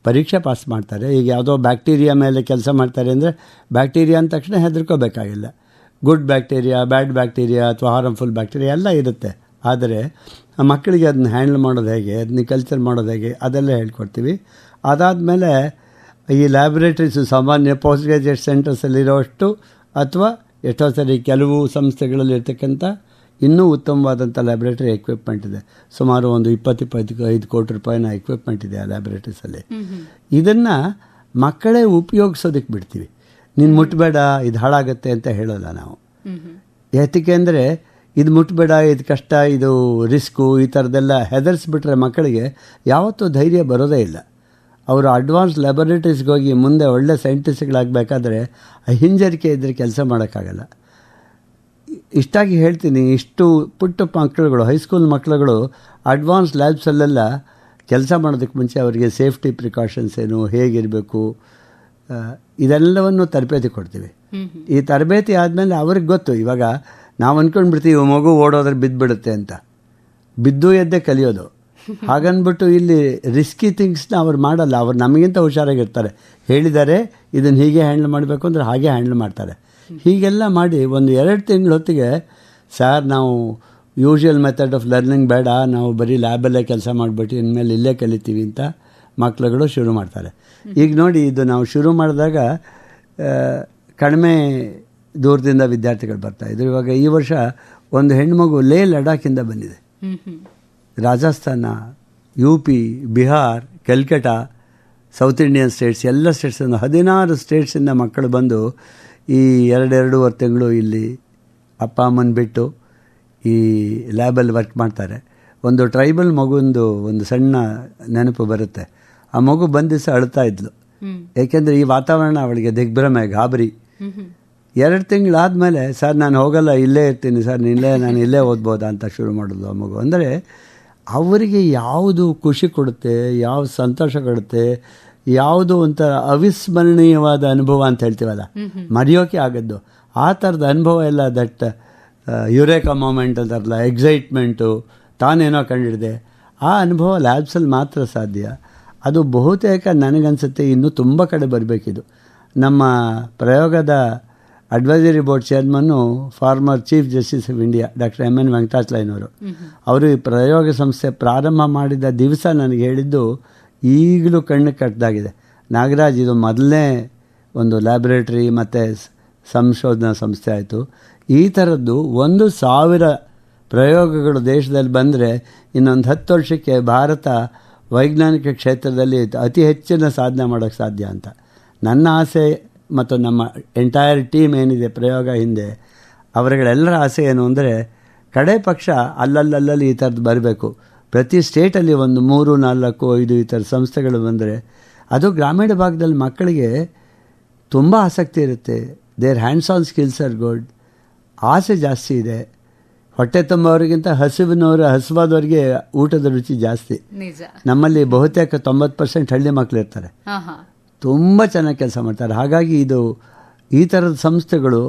ಪರೀಕ್ಷೆ ಪಾಸ್ ಮಾಡ್ತಾರೆ. ಈಗ ಯಾವುದೋ ಬ್ಯಾಕ್ಟೀರಿಯಾ ಮೇಲೆ ಕೆಲಸ ಮಾಡ್ತಾರೆ ಅಂದರೆ ಬ್ಯಾಕ್ಟೀರಿಯಾ ಅಂದ ತಕ್ಷಣ ಹೆದರ್ಕೋಬೇಕಾಗಿಲ್ಲ. ಗುಡ್ ಬ್ಯಾಕ್ಟೀರಿಯಾ, ಬ್ಯಾಡ್ ಬ್ಯಾಕ್ಟೀರಿಯಾ ಅಥವಾ ಹಾರ್ಮ್ಫುಲ್ ಬ್ಯಾಕ್ಟೀರಿಯಾ ಎಲ್ಲ ಇರುತ್ತೆ. ಆದರೆ ಮಕ್ಕಳಿಗೆ ಅದನ್ನ ಹ್ಯಾಂಡಲ್ ಮಾಡೋದು ಹೇಗೆ, ಅದನ್ನ ಕಲ್ಚರ್ ಮಾಡೋದು ಹೇಗೆ, ಅದೆಲ್ಲ ಹೇಳ್ಕೊಡ್ತೀವಿ. ಅದಾದಮೇಲೆ ಈ ಲ್ಯಾಬ್ರೇಟರೀಸು ಸಾಮಾನ್ಯ ಪೋಸ್ಟ್ ಗ್ರ್ಯಾಜುಯೇಟ್ ಸೆಂಟರ್ಸಲ್ಲಿರೋಷ್ಟು ಅಥವಾ ಎಷ್ಟೋ ಸರಿ ಕೆಲವು ಸಂಸ್ಥೆಗಳಲ್ಲಿ ಇರ್ತಕ್ಕಂಥ ಇನ್ನೂ ಉತ್ತಮವಾದಂಥ ಲ್ಯಾಬ್ರೇಟರಿ ಎಕ್ವಿಪ್ಮೆಂಟ್ ಇದೆ. ಸುಮಾರು ಒಂದು 20-25 ಕೋಟಿ ರೂಪಾಯಿನ ಎಕ್ವಿಪ್ಮೆಂಟ್ ಇದೆ ಆ ಲ್ಯಾಬ್ರೇಟರೀಸಲ್ಲಿ. ಇದನ್ನು ಮಕ್ಕಳೇ ಉಪಯೋಗಿಸೋದಕ್ಕೆ ಬಿಡ್ತೀವಿ. ನೀನು ಮುಟ್ಟಬೇಡ, ಇದು ಹಾಳಾಗುತ್ತೆ ಅಂತ ಹೇಳೋಲ್ಲ ನಾವು. ಯಾತಕ್ಕೆ ಅಂದರೆ ಇದು ಮುಟ್ಟಬೇಡ, ಇದು ಕಷ್ಟ, ಇದು ರಿಸ್ಕು, ಈ ಥರದ್ದೆಲ್ಲ ಹೆದರಿಸ್ಬಿಟ್ರೆ ಮಕ್ಕಳಿಗೆ ಯಾವತ್ತೂ ಧೈರ್ಯ ಬರೋದೇ ಇಲ್ಲ. ಅವರು ಅಡ್ವಾನ್ಸ್ ಲ್ಯಾಬೊರೇಟರೀಸ್ಗೆ ಹೋಗಿ ಮುಂದೆ ಒಳ್ಳೆ ಸೈಂಟಿಸ್ಟ್ಗಳಾಗಬೇಕಾದ್ರೆ ಹಿಂಜರಿಕೆ ಇದ್ದರೆ ಕೆಲಸ ಮಾಡೋಕ್ಕಾಗಲ್ಲ. ಇಷ್ಟಾಗಿ ಹೇಳ್ತೀನಿ, ಇಷ್ಟು ಪುಟ್ಟ ಮಕ್ಕಳುಗಳು, ಹೈಸ್ಕೂಲ್ ಮಕ್ಕಳುಗಳು ಅಡ್ವಾನ್ಸ್ ಲ್ಯಾಬ್ಸಲ್ಲೆಲ್ಲ ಕೆಲಸ ಮಾಡೋದಕ್ಕೆ ಮುಂಚೆ ಅವರಿಗೆ ಸೇಫ್ಟಿ ಪ್ರಿಕಾಷನ್ಸ್ ಏನು, ಹೇಗಿರಬೇಕು, ಇದೆಲ್ಲವನ್ನು ತರಬೇತಿ ಕೊಡ್ತೀವಿ. ಈ ತರಬೇತಿ ಆದಮೇಲೆ ಅವ್ರಿಗೆ ಗೊತ್ತು. ಇವಾಗ ನಾವು ಅಂದ್ಕೊಂಡ್ಬಿಡ್ತೀವಿ ಮಗು ಓಡೋದ್ರೆ ಬಿದ್ದುಬಿಡುತ್ತೆ ಅಂತ, ಬಿದ್ದು ಎದ್ದೇ ಕಲಿಯೋದು. ಹಾಗನ್ಬಿಟ್ಟು ಇಲ್ಲಿ ರಿಸ್ಕಿ ಥಿಂಗ್ಸ್ನ ಅವ್ರು ಮಾಡಲ್ಲ, ಅವ್ರು ನಮಗಿಂತ ಹುಷಾರಾಗಿರ್ತಾರೆ. ಹೇಳಿದ್ದಾರೆ ಇದನ್ನು ಹೀಗೆ ಹ್ಯಾಂಡಲ್ ಮಾಡಬೇಕು ಅಂದರೆ ಹಾಗೆ ಹ್ಯಾಂಡಲ್ ಮಾಡ್ತಾರೆ. ಹೀಗೆಲ್ಲ ಮಾಡಿ ಒಂದು 2 ತಿಂಗಳ ಹೊತ್ತಿಗೆ ಸರ್ ನಾವು ಯೂಶುವಲ್ ಮೆಥಡ್ ಆಫ್ ಲರ್ನಿಂಗ್ ಬೇಡ, ನಾವು ಬರೀ ಲ್ಯಾಬಲ್ಲೇ ಕೆಲಸ ಮಾಡಿಬಿಟ್ಟು ಇನ್ಮೇಲೆ ಇಲ್ಲೇ ಕಲಿತೀವಿ ಅಂತ ಮಕ್ಕಳುಗಳು ಶುರು ಮಾಡ್ತಾರೆ. ಈಗ ನೋಡಿ, ಇದು ನಾವು ಶುರು ಮಾಡಿದಾಗ ಕಡಿಮೆ ದೂರದಿಂದ ವಿದ್ಯಾರ್ಥಿಗಳು ಬರ್ತಾಯಿದ್ರು. ಇವಾಗ ಈ ವರ್ಷ ಒಂದು ಹೆಣ್ಮಗು ಲಡಾಖಿಂದ ಬಂದಿದೆ. Rajasthan, UP, Bihar, Calcutta, south Indian States, ಎಲ್ಲ ಸ್ಟೇಟ್ಸಿಂದ 16 ಸ್ಟೇಟ್ಸಿಂದ ಮಕ್ಕಳು ಬಂದು ಈ 2-2.5 ತಿಂಗಳು ಇಲ್ಲಿ ಅಪ್ಪ ಅಮ್ಮನ ಬಿಟ್ಟು ಈ ಲ್ಯಾಬಲ್ಲಿ ವರ್ಕ್ ಮಾಡ್ತಾರೆ. ಒಂದು ಟ್ರೈಬಲ್ ಮಗುಂದು ಒಂದು ಸಣ್ಣ ನೆನಪು ಬರುತ್ತೆ. ಆ ಮಗು ಬಂದ ದಿವಸ ಅಳ್ತಾ ಇದ್ಲು, ಏಕೆಂದರೆ ಈ ವಾತಾವರಣ ಅವಳಿಗೆ ದಿಗ್ಭ್ರಮೆ, ಗಾಬರಿ. 2 ತಿಂಗಳಾದಮೇಲೆ ಸರ್ ನಾನು ಹೋಗಲ್ಲ, ಇಲ್ಲೇ ಇರ್ತೀನಿ ಸರ್, ನಾನು ಇಲ್ಲೇ ಓದ್ಬೋದಾ ಅಂತ ಶುರು ಮಾಡೋದು ಆ ಮಗು. ಅಂದರೆ ಅವರಿಗೆ ಯಾವುದು ಖುಷಿ ಕೊಡುತ್ತೆ, ಯಾವ ಸಂತೋಷ ಕೊಡುತ್ತೆ, ಯಾವುದು ಒಂಥರ ಅವಿಸ್ಮರಣೀಯವಾದ ಅನುಭವ ಅಂತ ಹೇಳ್ತೀವಲ್ಲ, ಮರೆಯೋಕೆ ಆಗದ್ದು, ಆ ಥರದ ಅನುಭವ ಎಲ್ಲ ದಟ್ ಯುರೇಕಾ ಮೂಮೆಂಟ್ ಅಂತಾರಲ್ಲ, ಎಕ್ಸೈಟ್ಮೆಂಟು, ತಾನೇನೋ ಕಂಡಿಡಿದೆ, ಆ ಅನುಭವ ಲ್ಯಾಬ್ಸಲ್ಲಿ ಮಾತ್ರ ಸಾಧ್ಯ. ಅದು ಬಹುತೇಕ ನನಗನ್ಸುತ್ತೆ ಇನ್ನೂ ತುಂಬ ಕಡೆ ಬರಬೇಕಿದು. ನಮ್ಮ ಪ್ರಯೋಗದ advisory board ಚೇರ್ಮನ್ನು former chief justice of India doctor M.N. ವೆಂಕಟಾಚಲಯ್ಯನವರು, ಅವರು ಈ ಪ್ರಯೋಗ ಸಂಸ್ಥೆ ಪ್ರಾರಂಭ ಮಾಡಿದ ದಿವಸ ನನಗೆ ಹೇಳಿದ್ದು ಈಗಲೂ ಕಣ್ಣು ಕಟ್ಟದಾಗಿದೆ. ನಾಗರಾಜ್, ಇದು ಮೊದಲನೇ ಒಂದು ಲ್ಯಾಬ್ರೇಟರಿ ಮತ್ತು ಸಂಶೋಧನಾ ಸಂಸ್ಥೆ ಆಯಿತು. ಈ ಥರದ್ದು 1,000 ಪ್ರಯೋಗಗಳು ದೇಶದಲ್ಲಿ ಬಂದರೆ ಇನ್ನೊಂದು 10 ವರ್ಷಕ್ಕೆ ಭಾರತ ವೈಜ್ಞಾನಿಕ ಕ್ಷೇತ್ರದಲ್ಲಿ ಅತಿ ಹೆಚ್ಚಿನ ಸಾಧನೆ ಮಾಡೋಕ್ಕೆ ಸಾಧ್ಯ ಅಂತ ನನ್ನ ಆಸೆ. ಮತ್ತು ನಮ್ಮ ಎಂಟೈರ್ ಟೀಮ್ ಏನಿದೆ ಪ್ರಯೋಗ ಹಿಂದೆ, ಅವರುಗಳೆಲ್ಲರ ಆಸೆ ಏನು ಅಂದರೆ ಕಡೆ ಪಕ್ಷ ಅಲ್ಲಲ್ಲಿ ಈ ಥರದ್ದು ಬರಬೇಕು. ಪ್ರತಿ ಸ್ಟೇಟಲ್ಲಿ ಒಂದು 3, 4, 5 ಈ ಥರ ಸಂಸ್ಥೆಗಳು ಬಂದರೆ ಅದು ಗ್ರಾಮೀಣ ಭಾಗದಲ್ಲಿ ಮಕ್ಕಳಿಗೆ ತುಂಬ ಆಸಕ್ತಿ ಇರುತ್ತೆ. There hands on skills are good, ಆಸೆ ಜಾಸ್ತಿ ಇದೆ. ಹೊಟ್ಟೆ ತುಂಬವರಿಗಿಂತ ಹಸಿವಾದವರಿಗೆ ಊಟದ ರುಚಿ ಜಾಸ್ತಿ. ನಮ್ಮಲ್ಲಿ ಬಹುತೇಕ 90% ಹಳ್ಳಿ ಮಕ್ಕಳು ಇರ್ತಾರೆ, ತುಂಬ ಚೆನ್ನಾಗಿ ಕೆಲಸ ಮಾಡ್ತಾರೆ. ಹಾಗಾಗಿ ಇದು ಈ ಥರದ ಸಂಸ್ಥೆಗಳು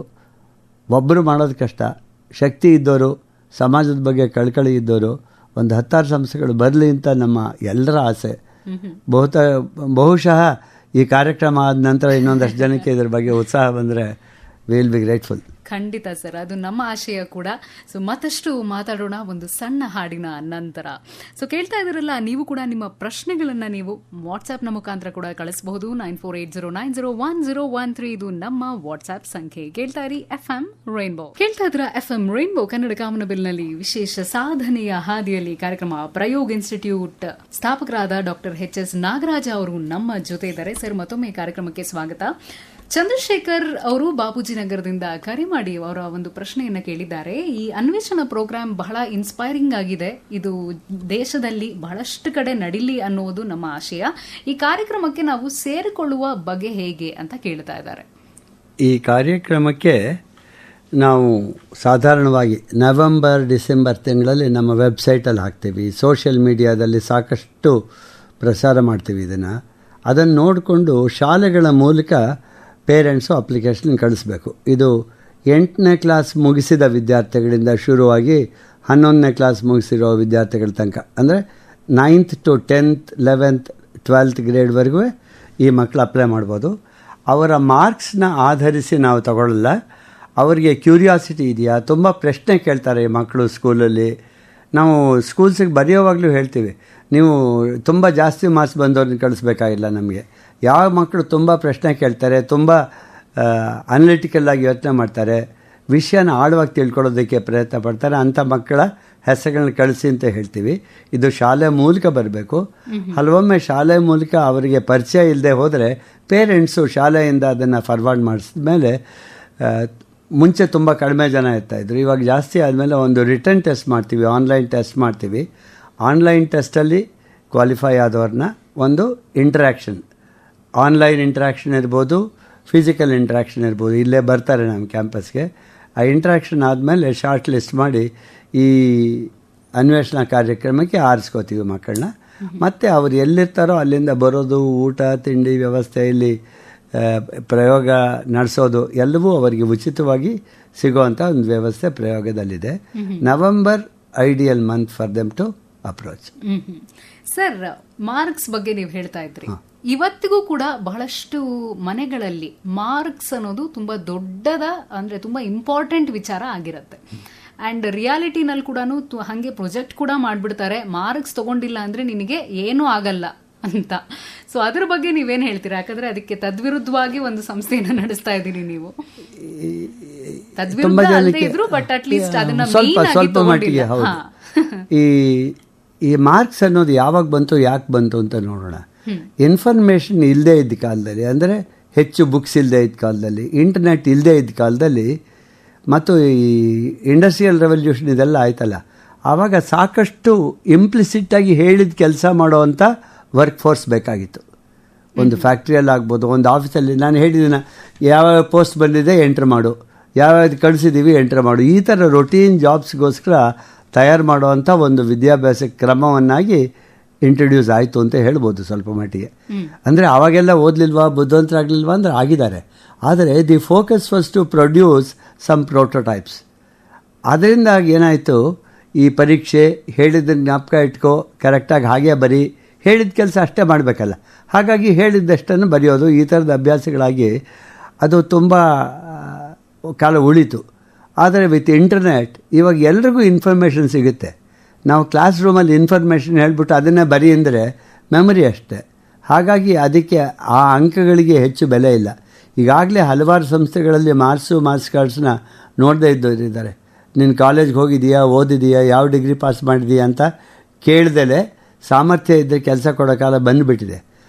ಒಬ್ಬರು ಮಾಡೋದು ಕಷ್ಟ. ಶಕ್ತಿ ಇದ್ದವರು, ಸಮಾಜದ ಬಗ್ಗೆ ಕಳಕಳಿ ಇದ್ದವರು ಒಂದು 10 ಸಂಸ್ಥೆಗಳು ಬರಲಿ ಅಂತ ನಮ್ಮ ಎಲ್ಲರ ಆಸೆ. ಬಹುಶಃ ಈ ಕಾರ್ಯಕ್ರಮ ಆದ ನಂತರ ಇನ್ನೊಂದಷ್ಟು ಜನಕ್ಕೆ ಇದ್ರ ಬಗ್ಗೆ ಉತ್ಸಾಹ ಬಂದರೆ ವಿಲ್ ಬಿ ಗ್ರೇಟ್ಫುಲ್. ಖಂಡಿತ ಸರ್, ಅದು ನಮ್ಮ ಆಶಯ ಕೂಡ. ಸೊ ಮತ್ತಷ್ಟು ಮಾತಾಡೋಣ ಒಂದು ಸಣ್ಣ ಹಾಡಿನ ನಂತರ. ಸೊ ಕೇಳ್ತಾ ಇದ್ದೀರಲ್ಲ, ನೀವು ಕೂಡ ನಿಮ್ಮ ಪ್ರಶ್ನೆಗಳನ್ನ ನೀವು ವಾಟ್ಸ್ಆಪ್ ನ ಮುಖಾಂತರ ಕೂಡ ಕಳಿಸಬಹುದು. 9480901013 ಇದು ನಮ್ಮ ವಾಟ್ಸ್ಆಪ್ ಸಂಖ್ಯೆ. ಕೇಳ್ತಾ ಇರಿ FM ರೈನ್ಬೋ. ಕೇಳ್ತಾ ಇದ್ರ FM ರೈನ್ಬೋ ಕನ್ನಡ ಕಾಮನಬಿಲ್ನಲ್ಲಿ ವಿಶೇಷ ಸಾಧನೆಯ ಹಾದಿಯಲ್ಲಿ ಕಾರ್ಯಕ್ರಮ. ಪ್ರಯೋಗ್ ಇನ್ಸ್ಟಿಟ್ಯೂಟ್ ಸ್ಥಾಪಕರಾದ ಡಾಕ್ಟರ್ HS ನಾಗರಾಜ ಅವರು ನಮ್ಮ ಜೊತೆ ಇದ್ದಾರೆ. ಸರ್, ಮತ್ತೊಮ್ಮೆ ಕಾರ್ಯಕ್ರಮಕ್ಕೆ ಸ್ವಾಗತ. ಚಂದ್ರಶೇಖರ್ ಅವರು ಬಾಪೂಜಿ ನಗರದಿಂದ ಕರೆ ಮಾಡಿ ಅವರ ಒಂದು ಪ್ರಶ್ನೆಯನ್ನ ಕೇಳಿದ್ದಾರೆ. ಈ ಅನ್ವೇಷಣಾ ಪ್ರೋಗ್ರಾಂ ಬಹಳ ಇನ್ಸ್ಪೈರಿಂಗ್ ಆಗಿದೆ, ಇದು ದೇಶದಲ್ಲಿ ಬಹಳಷ್ಟು ಕಡೆ ನಡೀಲಿ ಅನ್ನೋದು ನಮ್ಮ ಆಶಯ. ಈ ಕಾರ್ಯಕ್ರಮಕ್ಕೆ ನಾವು ಸೇರಿಕೊಳ್ಳುವ ಬಗೆ ಹೇಗೆ ಅಂತ ಕೇಳ್ತಾ ಇದ್ದಾರೆ. ಈ ಕಾರ್ಯಕ್ರಮಕ್ಕೆ ನಾವು ಸಾಧಾರಣವಾಗಿ ನವೆಂಬರ್ ಡಿಸೆಂಬರ್ ತಿಂಗಳಲ್ಲಿ ನಮ್ಮ ವೆಬ್ಸೈಟಲ್ಲಿ ಹಾಕ್ತೀವಿ, ಸೋಷಿಯಲ್ ಮೀಡಿಯಾದಲ್ಲಿ ಸಾಕಷ್ಟು ಪ್ರಸಾರ ಮಾಡ್ತೀವಿ. ಅದನ್ನು ನೋಡಿಕೊಂಡು ಶಾಲೆಗಳ ಮೂಲಕ ಪೇರೆಂಟ್ಸು ಅಪ್ಲಿಕೇಶನ್ ಕಳಿಸ್ಬೇಕು. ಇದು 8ನೇ ಕ್ಲಾಸ್ ಮುಗಿಸಿದ ವಿದ್ಯಾರ್ಥಿಗಳಿಂದ ಶುರುವಾಗಿ 11ನೇ ಕ್ಲಾಸ್ ಮುಗಿಸಿರೋ ವಿದ್ಯಾರ್ಥಿಗಳ ತನಕ, ಅಂದರೆ 9th to 10th 11th 12th ಗ್ರೇಡ್ವರೆಗೂ ಈ ಮಕ್ಕಳು ಅಪ್ಲೈ ಮಾಡ್ಬೋದು. ಅವರ ಮಾರ್ಕ್ಸ್ನ ಆಧರಿಸಿ ನಾವು ತಗೊಳ್ಳಲ್ಲ, ಅವರಿಗೆ ಕ್ಯೂರಿಯಾಸಿಟಿ ಇದೆಯಾ, ತುಂಬ ಪ್ರಶ್ನೆ ಕೇಳ್ತಾರೆ ಈ ಮಕ್ಕಳು ಸ್ಕೂಲಲ್ಲಿ. ನಾವು ಸ್ಕೂಲ್ಸಿಗೆ ಬರೆಯೋವಾಗಲೂ ಹೇಳ್ತೀವಿ, ನೀವು ತುಂಬ ಜಾಸ್ತಿ ಮಾರ್ಕ್ಸ್ ಬಂದವ್ರನ್ನ ಕಳಿಸ್ಬೇಕಾಗಿಲ್ಲ. ನಮಗೆ ಯಾವ ಮಕ್ಕಳು ತುಂಬ ಪ್ರಶ್ನೆ ಕೇಳ್ತಾರೆ, ತುಂಬ ಅನಲಿಟಿಕಲ್ ಆಗಿ ಯೋಚನೆ ಮಾಡ್ತಾರೆ, ವಿಷಯನ ಆಳವಾಗಿ ತಿಳ್ಕೊಳ್ಳೋದಕ್ಕೆ ಪ್ರಯತ್ನ ಪಡ್ತಾರೆ, ಅಂಥ ಮಕ್ಕಳ ಹೆಸರುಗಳನ್ನ ಕಳಿಸಿ ಅಂತ ಹೇಳ್ತೀವಿ. ಇದು ಶಾಲೆ ಮೂಲಕ ಬರಬೇಕು. ಹಲವೊಮ್ಮೆ ಶಾಲೆ ಮೂಲಕ ಅವರಿಗೆ ಪರಿಚಯ ಇಲ್ಲದೆ ಹೋದರೆ ಪೇರೆಂಟ್ಸು ಶಾಲೆಯಿಂದ ಅದನ್ನು ಫಾರ್ವರ್ಡ್ ಮಾಡಿಸಿದ ಮೇಲೆ, ಮುಂಚೆ ತುಂಬ ಕಡಿಮೆ ಜನ ಇರ್ತಾಯಿದ್ರು, ಇವಾಗ ಜಾಸ್ತಿ ಆದಮೇಲೆ ಒಂದು ರಿಟರ್ನ್ ಟೆಸ್ಟ್ ಮಾಡ್ತೀವಿ, ಆನ್ಲೈನ್ ಟೆಸ್ಟ್ ಮಾಡ್ತೀವಿ. ಆನ್ಲೈನ್ ಟೆಸ್ಟಲ್ಲಿ ಕ್ವಾಲಿಫೈ ಆದವ್ರನ್ನ ಒಂದು ಇಂಟ್ರ್ಯಾಕ್ಷನ್, ಆನ್ಲೈನ್ ಇಂಟ್ರ್ಯಾಕ್ಷನ್ ಇರ್ಬೋದು, ಫಿಸಿಕಲ್ ಇಂಟ್ರ್ಯಾಕ್ಷನ್ ಇರ್ಬೋದು, ಇಲ್ಲೇ ಬರ್ತಾರೆ ನಮ್ಮ ಕ್ಯಾಂಪಸ್ಗೆ. ಆ ಇಂಟ್ರ್ಯಾಕ್ಷನ್ ಆದಮೇಲೆ ಶಾರ್ಟ್ ಲಿಸ್ಟ್ ಮಾಡಿ ಈ ಅನ್ವೇಷಣಾ ಕಾರ್ಯಕ್ರಮಕ್ಕೆ ಆರಿಸ್ಕೋತೀವಿ ಮಕ್ಕಳನ್ನ. ಮತ್ತು ಅವ್ರು ಎಲ್ಲಿರ್ತಾರೋ ಅಲ್ಲಿಂದ ಬರೋದು, ಊಟ ತಿಂಡಿ ವ್ಯವಸ್ಥೆ, ಇಲ್ಲಿ ಪ್ರಯೋಗ ನಡೆಸೋದು ಎಲ್ಲವೂ ಅವರಿಗೆ ಉಚಿತವಾಗಿ ಸಿಗುವಂಥ ಒಂದು ವ್ಯವಸ್ಥೆ ಪ್ರಯೋಗದಲ್ಲಿದೆ. November ideal month for them to approach. Sir, marks ಬಗ್ಗೆ ನೀವು ಹೇಳ್ತಾ ಇದ್ರಿ, ಇವತ್ತಿಗೂ ಕೂಡ ಬಹಳಷ್ಟು ಮನೆಗಳಲ್ಲಿ ಮಾರ್ಕ್ಸ್ ಅನ್ನೋದು ತುಂಬಾ ದೊಡ್ಡದ, ಅಂದ್ರೆ ತುಂಬಾ ಇಂಪಾರ್ಟೆಂಟ್ ವಿಚಾರ ಆಗಿರುತ್ತೆ. ಅಂಡ್ ರಿಯಾಲಿಟಿನಲ್ಲಿ ಕೂಡ ಹಂಗೆ ಪ್ರೊಜೆಕ್ಟ್ ಕೂಡ ಮಾಡ್ಬಿಡ್ತಾರೆ, ಮಾರ್ಕ್ಸ್ ತಗೊಂಡಿಲ್ಲ ಅಂದ್ರೆ ನಿನಗೆ ಏನೂ ಆಗಲ್ಲ ಅಂತ. ಸೊ ಅದ್ರ ಬಗ್ಗೆ ನೀವೇನು ಹೇಳ್ತೀರಾ? ಯಾಕಂದ್ರೆ ಅದಕ್ಕೆ ತದ್ವಿರುದ್ಧವಾಗಿ ಒಂದು ಸಂಸ್ಥೆಯನ್ನ ನಡೆಸ್ತಾ ಇದ್ದೀರಿ ನೀವು. ತದ್ವಿರುದ್ಧ ಅಲ್ಲದೆ ಇದ್ರು, ಬಟ್ ಅಟ್ಲೀಸ್ಟ್ ಅದನ್ನ ಸ್ವಲ್ಪ ಮಟ್ಟಿಗೆ ಹೌದು. ಈ ಮಾರ್ಕ್ಸ್ ಅನ್ನೋದು ಯಾವಾಗ ಬಂತು, ಯಾಕೆ ಬಂತು ಅಂತ ನೋಡೋಣ. ಇನ್ಫಾರ್ಮೇಷನ್ ಇಲ್ಲದೆ ಇದ್ದ ಕಾಲದಲ್ಲಿ, ಅಂದರೆ ಹೆಚ್ಚು ಬುಕ್ಸ್ ಇಲ್ಲದೆ ಇದ್ದ ಕಾಲದಲ್ಲಿ, ಇಂಟರ್ನೆಟ್ ಇಲ್ಲದೆ ಇದ್ದ ಕಾಲದಲ್ಲಿ, ಮತ್ತು ಈ ಇಂಡಸ್ಟ್ರಿಯಲ್ ರೆವಲ್ಯೂಷನ್ ಇದೆಲ್ಲ ಆಯ್ತಲ್ಲ, ಆವಾಗ ಸಾಕಷ್ಟು ಇಂಪ್ಲಿಸಿಟ್ಟಾಗಿ ಹೇಳಿದ ಕೆಲಸ ಮಾಡೋವಂಥ ವರ್ಕ್ ಫೋರ್ಸ್ ಬೇಕಾಗಿತ್ತು. ಒಂದು ಫ್ಯಾಕ್ಟ್ರಿಯಲ್ಲಿ ಆಗ್ಬೋದು, ಒಂದು ಆಫೀಸಲ್ಲಿ ನಾನು ಹೇಳಿದ್ದೀನ, ಯಾವ ಪೋಸ್ಟ್ ಬಂದಿದೆ ಎಂಟ್ರ್ ಮಾಡು, ಯಾವ್ಯಾವ್ದು ಕಳಿಸಿದ್ದೀವಿ ಎಂಟ್ರ್ ಮಾಡು, ಈ ಥರ ರೊಟೀನ್ ಜಾಬ್ಸ್ಗೋಸ್ಕರ ತಯಾರು ಮಾಡುವಂಥ ಒಂದು ವಿದ್ಯಾಭ್ಯಾಸ ಕ್ರಮವನ್ನಾಗಿ ಇಂಟ್ರೊಡ್ಯೂಸ್ ಆಯಿತು ಅಂತ ಹೇಳ್ಬೋದು ಸ್ವಲ್ಪ ಮಟ್ಟಿಗೆ. ಅಂದರೆ ಆವಾಗೆಲ್ಲ ಓದಲಿಲ್ವಾ, ಬುದ್ಧಿವಂತರಾಗಲಿಲ್ವಾ ಅಂದರೆ ಆಗಿದ್ದಾರೆ. ಆದರೆ the focus was to produce some prototypes. ಅದರಿಂದಾಗಿ ಏನಾಯಿತು, ಈ ಪರೀಕ್ಷೆ ಹೇಳಿದ್ದನ್ನು ಜ್ಞಾಪಕ ಇಟ್ಕೋ, ಕರೆಕ್ಟಾಗಿ ಹಾಗೆ ಬರೀ, ಹೇಳಿದ ಕೆಲಸ ಅಷ್ಟೇ ಮಾಡಬೇಕಲ್ಲ, ಹಾಗಾಗಿ ಹೇಳಿದ್ದಷ್ಟನ್ನು ಬರೆಯೋದು, ಈ ಥರದ ಅಭ್ಯಾಸಗಳಾಗಿ ಅದು ತುಂಬ ಕಾಲ ಉಳಿತು. ಆದರೆ ವಿತ್ ಇಂಟರ್ನೆಟ್ ಇವಾಗ ಎಲ್ರಿಗೂ ಇನ್ಫಾರ್ಮೇಷನ್ ಸಿಗುತ್ತೆ. ನಾವು ಕ್ಲಾಸ್ ರೂಮಲ್ಲಿ ಇನ್ಫಾರ್ಮೇಷನ್ ಹೇಳ್ಬಿಟ್ಟು ಅದನ್ನೇ ಬರೀ ಅಂದರೆ ಮೆಮೊರಿ ಅಷ್ಟೇ. ಹಾಗಾಗಿ ಅದಕ್ಕೆ ಆ ಅಂಕಗಳಿಗೆ ಹೆಚ್ಚು ಬೆಲೆ ಇಲ್ಲ. ಈಗಾಗಲೇ ಹಲವಾರು ಸಂಸ್ಥೆಗಳಲ್ಲಿ ಮಾರ್ಕ್ಸ್ ಕಾರ್ಡ್ಸ್ನ ನೋಡದೇ ಇದ್ದವರಿದ್ದಾರೆ. ನೀನು ಕಾಲೇಜ್ಗೆ ಹೋಗಿದೆಯಾ, ಓದಿದೆಯಾ, ಯಾವ ಡಿಗ್ರಿ ಪಾಸ್ ಮಾಡಿದೀಯಾ ಅಂತ ಕೇಳ್ದಲೇ ಸಾಮರ್ಥ್ಯ ಇದ್ದರೆ ಕೆಲಸ ಕೊಡೋ ಕಾಲ ಬಂದುಬಿಟ್ಟಿದೆ.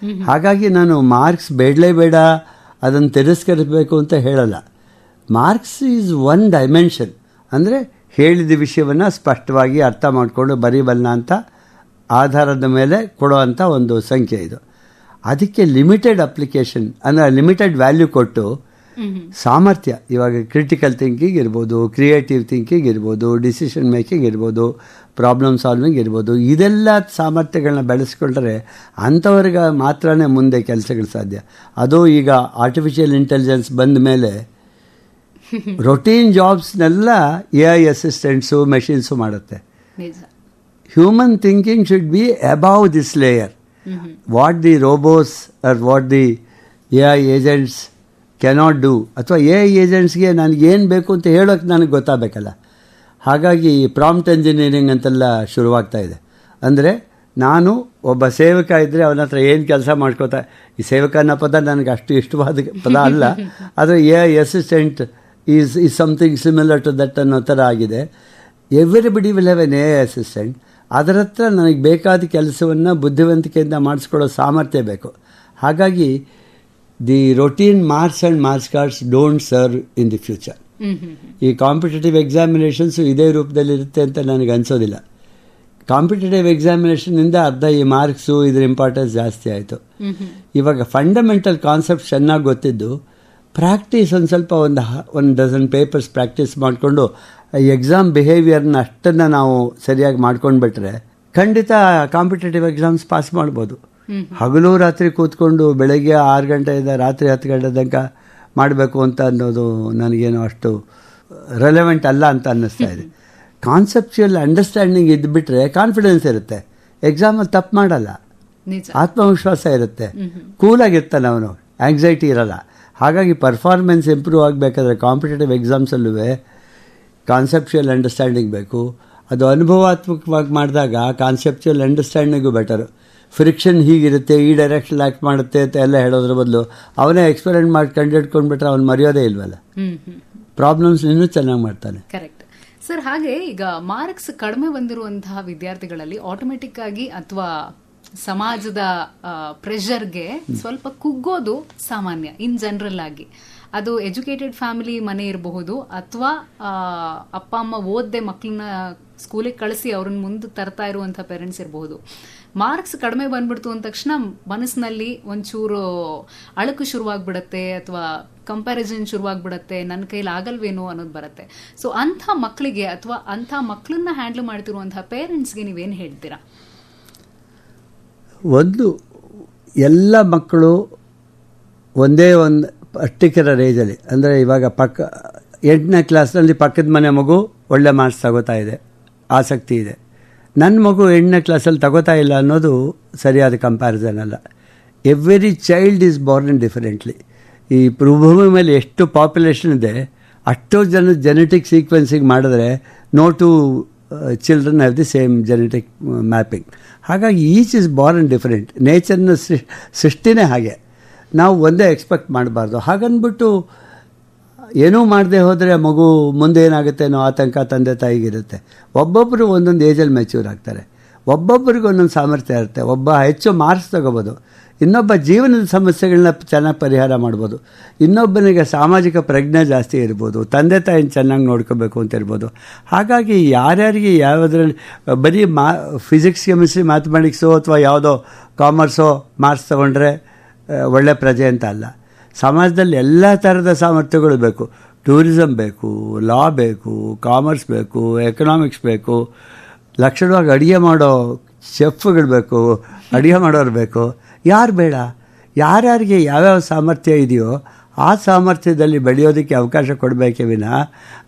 ಹಾಗಾಗಿ ನಾನು ಮಾರ್ಕ್ಸ್ ಬೇಡ, ಅದನ್ನು ತಿರಸ್ಕರಿಸಬೇಕು ಅಂತ ಹೇಳಲ್ಲ. ಮಾರ್ಕ್ಸ್ ಈಸ್ ಒನ್ ಡೈಮೆನ್ಷನ್, ಅಂದರೆ ಹೇಳಿದ ವಿಷಯವನ್ನು ಸ್ಪಷ್ಟವಾಗಿ ಅರ್ಥ ಮಾಡಿಕೊಂಡು ಬರೀಬಲ್ಲ ಅಂತ ಆಧಾರದ ಮೇಲೆ ಕೊಡುವಂಥ ಒಂದು ಸಂಖ್ಯೆ ಇದು. ಅದಕ್ಕೆ ಲಿಮಿಟೆಡ್ ಅಪ್ಲಿಕೇಶನ್, ಅಂದರೆ ಲಿಮಿಟೆಡ್ ವ್ಯಾಲ್ಯೂ ಕೊಟ್ಟು ಸಾಮರ್ಥ್ಯ, ಇವಾಗ ಕ್ರಿಟಿಕಲ್ ಥಿಂಕಿಂಗ್ ಇರ್ಬೋದು, ಕ್ರಿಯೇಟಿವ್ ಥಿಂಕಿಂಗ್ ಇರ್ಬೋದು, ಡಿಸಿಷನ್ ಮೇಕಿಂಗ್ ಇರ್ಬೋದು, ಪ್ರಾಬ್ಲಮ್ ಸಾಲ್ವಿಂಗ್ ಇರ್ಬೋದು, ಇದೆಲ್ಲ ಸಾಮರ್ಥ್ಯಗಳನ್ನ ಬೆಳೆಸ್ಕೊಂಡ್ರೆ ಅಂಥವ್ರಿಗೆ ಮಾತ್ರನೇ ಮುಂದೆ ಕೆಲಸಗಳು ಸಾಧ್ಯ. ಅದು ಈಗ ಆರ್ಟಿಫಿಷಿಯಲ್ ಇಂಟೆಲಿಜೆನ್ಸ್ ಬಂದ ಮೇಲೆ ರೊಟೀನ್ ಜಾಬ್ಸ್ನೆಲ್ಲ AI ಅಸಿಸ್ಟೆಂಟ್ಸು, ಮೆಷಿನ್ಸು ಮಾಡುತ್ತೆ. Human thinking should be above this layer. What the robots are what the AI agents cannot do, ಅಥವಾ ಏಜೆಂಟ್ಸ್ಗೆ ನನಗೇನು ಬೇಕು ಅಂತ ಹೇಳೋಕ್ಕೆ ನನಗೆ ಗೊತ್ತಾಗಬೇಕಲ್ಲ. ಹಾಗಾಗಿ ಪ್ರಾಂಪ್ಟ್ ಎಂಜಿನಿಯರಿಂಗ್ ಅಂತೆಲ್ಲ ಶುರುವಾಗ್ತಾ ಇದೆ. ಅಂದರೆ ನಾನು ಒಬ್ಬ ಸೇವಕ ಇದ್ದರೆ ಅವನ ಹತ್ರ ಏನು ಕೆಲಸ ಮಾಡ್ಕೋತಾ, ಈ ಸೇವಕ ಅನ್ನೋ ಪದ ನನಗೆ ಅಷ್ಟು ಇಷ್ಟವಾದ ಪದ ಅಲ್ಲ, ಆದರೆ assistant is something similar to that ಅನ್ನೋ ಥರ ಆಗಿದೆ. Everybody will have an assistant. ಅದರ ಹತ್ರ ನನಗೆ ಬೇಕಾದ ಕೆಲಸವನ್ನು ಬುದ್ಧಿವಂತಿಕೆಯಿಂದ ಮಾಡಿಸ್ಕೊಳ್ಳೋ ಸಾಮರ್ಥ್ಯ ಬೇಕು. ಹಾಗಾಗಿ the routine marks and marks cards don't serve in the future. ಈ ಕಾಂಪಿಟೇಟಿವ್ ಎಕ್ಸಾಮಿನೇಷನ್ಸು ಇದೇ ರೂಪದಲ್ಲಿರುತ್ತೆ ಅಂತ ನನಗೆ ಅನಿಸೋದಿಲ್ಲ. ಕಾಂಪಿಟೇಟಿವ್ ಎಕ್ಸಾಮಿನೇಷನಿಂದ ಅರ್ಧ ಈ ಮಾರ್ಕ್ಸು ಇದ್ರ ಇಂಪಾರ್ಟೆನ್ಸ್ ಜಾಸ್ತಿ ಆಯಿತು. ಇವಾಗ ಫಂಡಮೆಂಟಲ್ ಕಾನ್ಸೆಪ್ಟ್ ಚೆನ್ನಾಗಿ ಗೊತ್ತಿದ್ದು ಪ್ರಾಕ್ಟೀಸ್ ಒಂದು ಸ್ವಲ್ಪ ಒಂದು ಡಜನ್ ಪೇಪರ್ಸ್ ಪ್ರಾಕ್ಟೀಸ್ ಮಾಡಿಕೊಂಡು ಎಕ್ಸಾಮ್ ಬಿಹೇವಿಯರ್ನ ಅಷ್ಟನ್ನು ನಾವು ಸರಿಯಾಗಿ ಮಾಡ್ಕೊಂಡ್ಬಿಟ್ರೆ ಖಂಡಿತ ಕಾಂಪಿಟೇಟಿವ್ ಎಕ್ಸಾಮ್ಸ್ ಪಾಸ್ ಮಾಡ್ಬೋದು. ಹಗಲು ರಾತ್ರಿ ಕೂತ್ಕೊಂಡು ಬೆಳಗ್ಗೆ 6 ಗಂಟೆಯಿಂದ ರಾತ್ರಿ 10 ಗಂಟೆ ತನಕ ಮಾಡಬೇಕು ಅಂತ ಅನ್ನೋದು ನನಗೇನು ಅಷ್ಟು ರೆಲೆವೆಂಟ್ ಅಲ್ಲ ಅಂತ ಅನ್ನಿಸ್ತಾ ಇದೆ. ಕಾನ್ಸೆಪ್ಚುಯಲ್ ಅಂಡರ್ಸ್ಟ್ಯಾಂಡಿಂಗ್ ಇದ್ದುಬಿಟ್ರೆ ಕಾನ್ಫಿಡೆನ್ಸ್ ಇರುತ್ತೆ, ಎಕ್ಸಾಮಲ್ಲಿ ತಪ್ಪು ಮಾಡಲ್ಲ, ಆತ್ಮವಿಶ್ವಾಸ ಇರುತ್ತೆ, ಕೂಲಾಗಿರ್ತಾನೆ ಅವನು, ಆಂಗ್ಸೈಟಿ ಇರಲ್ಲ. ಹಾಗಾಗಿ ಪರ್ಫಾರ್ಮೆನ್ಸ್ ಇಂಪ್ರೂವ್ ಆಗಬೇಕಾದ್ರೆ ಕಾಂಪಿಟೇಟಿವ್ ಎಕ್ಸಾಮ್ಸಲ್ಲೂ ಕಾನ್ಸೆಪ್ಚುಯಲ್ ಅಂಡರ್ಸ್ಟ್ಯಾಂಡಿಂಗ್ ಬೇಕು. ಅದು ಅನುಭವಾತ್ಮಕವಾಗಿ ಮಾಡಿದಾಗ ಕಾನ್ಸೆಪ್ಚುಯಲ್ ಅಂಡರ್ಸ್ಟ್ಯಾಂಡಿಂಗು ಬೆಟರು. ಫ್ರಿಕ್ಷನ್ ಹೀಗಿರುತ್ತೆ, ಈ ಡೈರೆಕ್ಷನ್ ಆ್ಯಕ್ಟ್ ಮಾಡುತ್ತೆ ಅಂತ ಎಲ್ಲ ಹೇಳೋದ್ರ ಬದಲು ಅವನೇ ಎಕ್ಸ್ಪೆರಿಮೆಂಟ್ ಮಾಡಿ ಕಂಡುಹಿಡ್ಕೊಂಡ್ಬಿಟ್ರೆ ಅವ್ನು ಮರೆಯೋದೇ ಇಲ್ವಲ್ಲ, ಪ್ರಾಬ್ಲಮ್ಸ್ ಇನ್ನೂ ಚೆನ್ನಾಗಿ ಮಾಡ್ತಾನೆ. Correct sir. ಹಾಗೆ ಈಗ ಮಾರ್ಕ್ಸ್ ಕಡಿಮೆ ಬಂದಿರುವಂತಹ ವಿದ್ಯಾರ್ಥಿಗಳಲ್ಲಿ ಆಟೋಮೆಟಿಕ್ ಆಗಿ ಅಥವಾ ಸಮಾಜದ ಪ್ರೆಷರ್ಗೆ ಸ್ವಲ್ಪ ಕುಗ್ಗೋದು ಸಾಮಾನ್ಯ ಇನ್ ಜನರಲ್ ಆಗಿ. ಅದು ಎಜುಕೇಟೆಡ್ ಫ್ಯಾಮಿಲಿ ಮನೆ ಇರಬಹುದು, ಅಥವಾ ಅಪ್ಪ ಅಮ್ಮ ಓದ್ದೆ ಮಕ್ಕಳನ್ನ ಸ್ಕೂಲಿಗೆ ಕಳಿಸಿ ಅವ್ರನ್ನ ಮುಂದೆ ತರ್ತಾ ಇರುವಂತಹ ಪೇರೆಂಟ್ಸ್ ಇರಬಹುದು. ಮಾರ್ಕ್ಸ್ ಕಡಿಮೆ ಬಂದ್ಬಿಡ್ತು ಅಂದ ತಕ್ಷಣ ಮನಸ್ಸಿನಲ್ಲಿ ಒಂಚೂರು ಅಳಕು ಶುರುವಾಗ್ಬಿಡತ್ತೆ, ಅಥವಾ ಕಂಪ್ಯಾರಿಸನ್ ಶುರುವಾಗ್ಬಿಡತ್ತೆ, ನನ್ನ ಕೈಲಿ ಆಗಲ್ವೇನೋ ಅನ್ನೋದು ಬರುತ್ತೆ. ಸೊ ಅಂಥ ಮಕ್ಕಳಿಗೆ ಅಥವಾ ಅಂಥ ಮಕ್ಕಳನ್ನ ಹ್ಯಾಂಡಲ್ ಮಾಡ್ತಿರುವಂತಹ ಪೇರೆಂಟ್ಸ್ಗೆ ನೀವೇನು ಹೇಳ್ತೀರಾ? ಒಂದು, ಎಲ್ಲ ಮಕ್ಕಳು ಒಂದೇ ಒಂದು ಪರ್ಟಿಕ್ಯುಲರ್ ಏಜಲ್ಲಿ, ಅಂದರೆ ಇವಾಗ 8ನೇ ಕ್ಲಾಸ್ನಲ್ಲಿ ಪಕ್ಕದ ಮನೆ ಮಗು ಒಳ್ಳೆ ಮಾರ್ಕ್ಸ್ ತಗೋತಾ ಇದೆ, ಆಸಕ್ತಿ ಇದೆ. ನನ್ನ ಮಗು 8ನೇ ಕ್ಲಾಸಲ್ಲಿ ತಗೋತಾ ಇಲ್ಲ ಅನ್ನೋದು ಸರಿಯಾದ ಕಂಪ್ಯಾರಿಸನ್ ಅಲ್ಲ. Every child is born in differently. ಈ ಭೂಮಿ ಮೇಲೆ ಎಷ್ಟು ಪಾಪ್ಯುಲೇಷನ್ ಇದೆ ಅಷ್ಟೋ ಜೆನೆಟಿಕ್ ಸೀಕ್ವೆನ್ಸಿಂಗ್ ಮಾಡಿದ್ರೆ no two children have the same genetic mapping. ಹಾಗಾಗಿ ಈಚ್ ಇಸ್ ಬಾರ್ನ್ ಡಿಫರೆಂಟ್. ನೇಚರ್ನ ಸೃಷ್ಟಿನೇ ಹಾಗೆ, ನಾವು ಒಂದೇ ಎಕ್ಸ್ಪೆಕ್ಟ್ ಮಾಡಬಾರ್ದು. ಹಾಗನ್ಬಿಟ್ಟು ಏನೂ ಮಾಡದೆ ಹೋದರೆ ಮಗು ಮುಂದೆ ಏನಾಗುತ್ತೆ ಅನ್ನೋ ಆತಂಕ ತಂದೆ ತಾಯಿಗಿರುತ್ತೆ. ಒಬ್ಬೊಬ್ಬರು ಒಂದೊಂದು ಏಜಲ್ಲಿ ಮೆಚ್ಯೂರ್ ಆಗ್ತಾರೆ, ಒಬ್ಬೊಬ್ಬರಿಗೆ ಒಂದೊಂದು ಸಾಮರ್ಥ್ಯ ಇರುತ್ತೆ. ಒಬ್ಬ ಹೆಚ್ಚು ಮಾರ್ಕ್ಸ್ ತಗೋಬೋದು, ಇನ್ನೊಬ್ಬ ಜೀವನದ ಸಮಸ್ಯೆಗಳನ್ನ ಚೆನ್ನಾಗಿ ಪರಿಹಾರ ಮಾಡ್ಬೋದು, ಇನ್ನೊಬ್ಬನಿಗೆ ಸಾಮಾಜಿಕ ಪ್ರಜ್ಞೆ ಜಾಸ್ತಿ ಇರ್ಬೋದು, ತಂದೆ ತಾಯಿನ ಚೆನ್ನಾಗಿ ನೋಡ್ಕೋಬೇಕು ಅಂತ ಇರ್ಬೋದು. ಹಾಗಾಗಿ ಯಾರ್ಯಾರಿಗೆ ಯಾವುದ್ರಲ್ಲಿ ಬರೀ ಫಿಸಿಕ್ಸ್, ಕೆಮಿಸ್ಟ್ರಿ, ಮ್ಯಾಥಮೆಟಿಕ್ಸು ಅಥವಾ ಯಾವುದೋ ಕಾಮರ್ಸೋ ಮಾರ್ಕ್ಸ್ ತೊಗೊಂಡ್ರೆ ಒಳ್ಳೆ ಪ್ರಜೆ ಅಂತ ಅಲ್ಲ. ಸಮಾಜದಲ್ಲಿ ಎಲ್ಲ ಥರದ ಸಾಮರ್ಥ್ಯಗಳು ಬೇಕು. ಟೂರಿಸಮ್ ಬೇಕು, ಲಾ ಬೇಕು, ಕಾಮರ್ಸ್ ಬೇಕು, ಎಕನಾಮಿಕ್ಸ್ ಬೇಕು, ಲಕ್ಷಣವಾಗಿ ಅಡುಗೆ ಮಾಡೋ ಶೆಫ್ಗಳು ಬೇಕು, ಅಡುಗೆ ಮಾಡೋರು ಬೇಕು. ಯಾರು ಬೇಡ? ಯಾರ್ಯಾರಿಗೆ ಯಾವ್ಯಾವ ಸಾಮರ್ಥ್ಯ ಇದೆಯೋ ಆ ಸಾಮರ್ಥ್ಯದಲ್ಲಿ ಬೆಳೆಯೋದಕ್ಕೆ ಅವಕಾಶ ಕೊಡಬೇಕೇ ವಿನ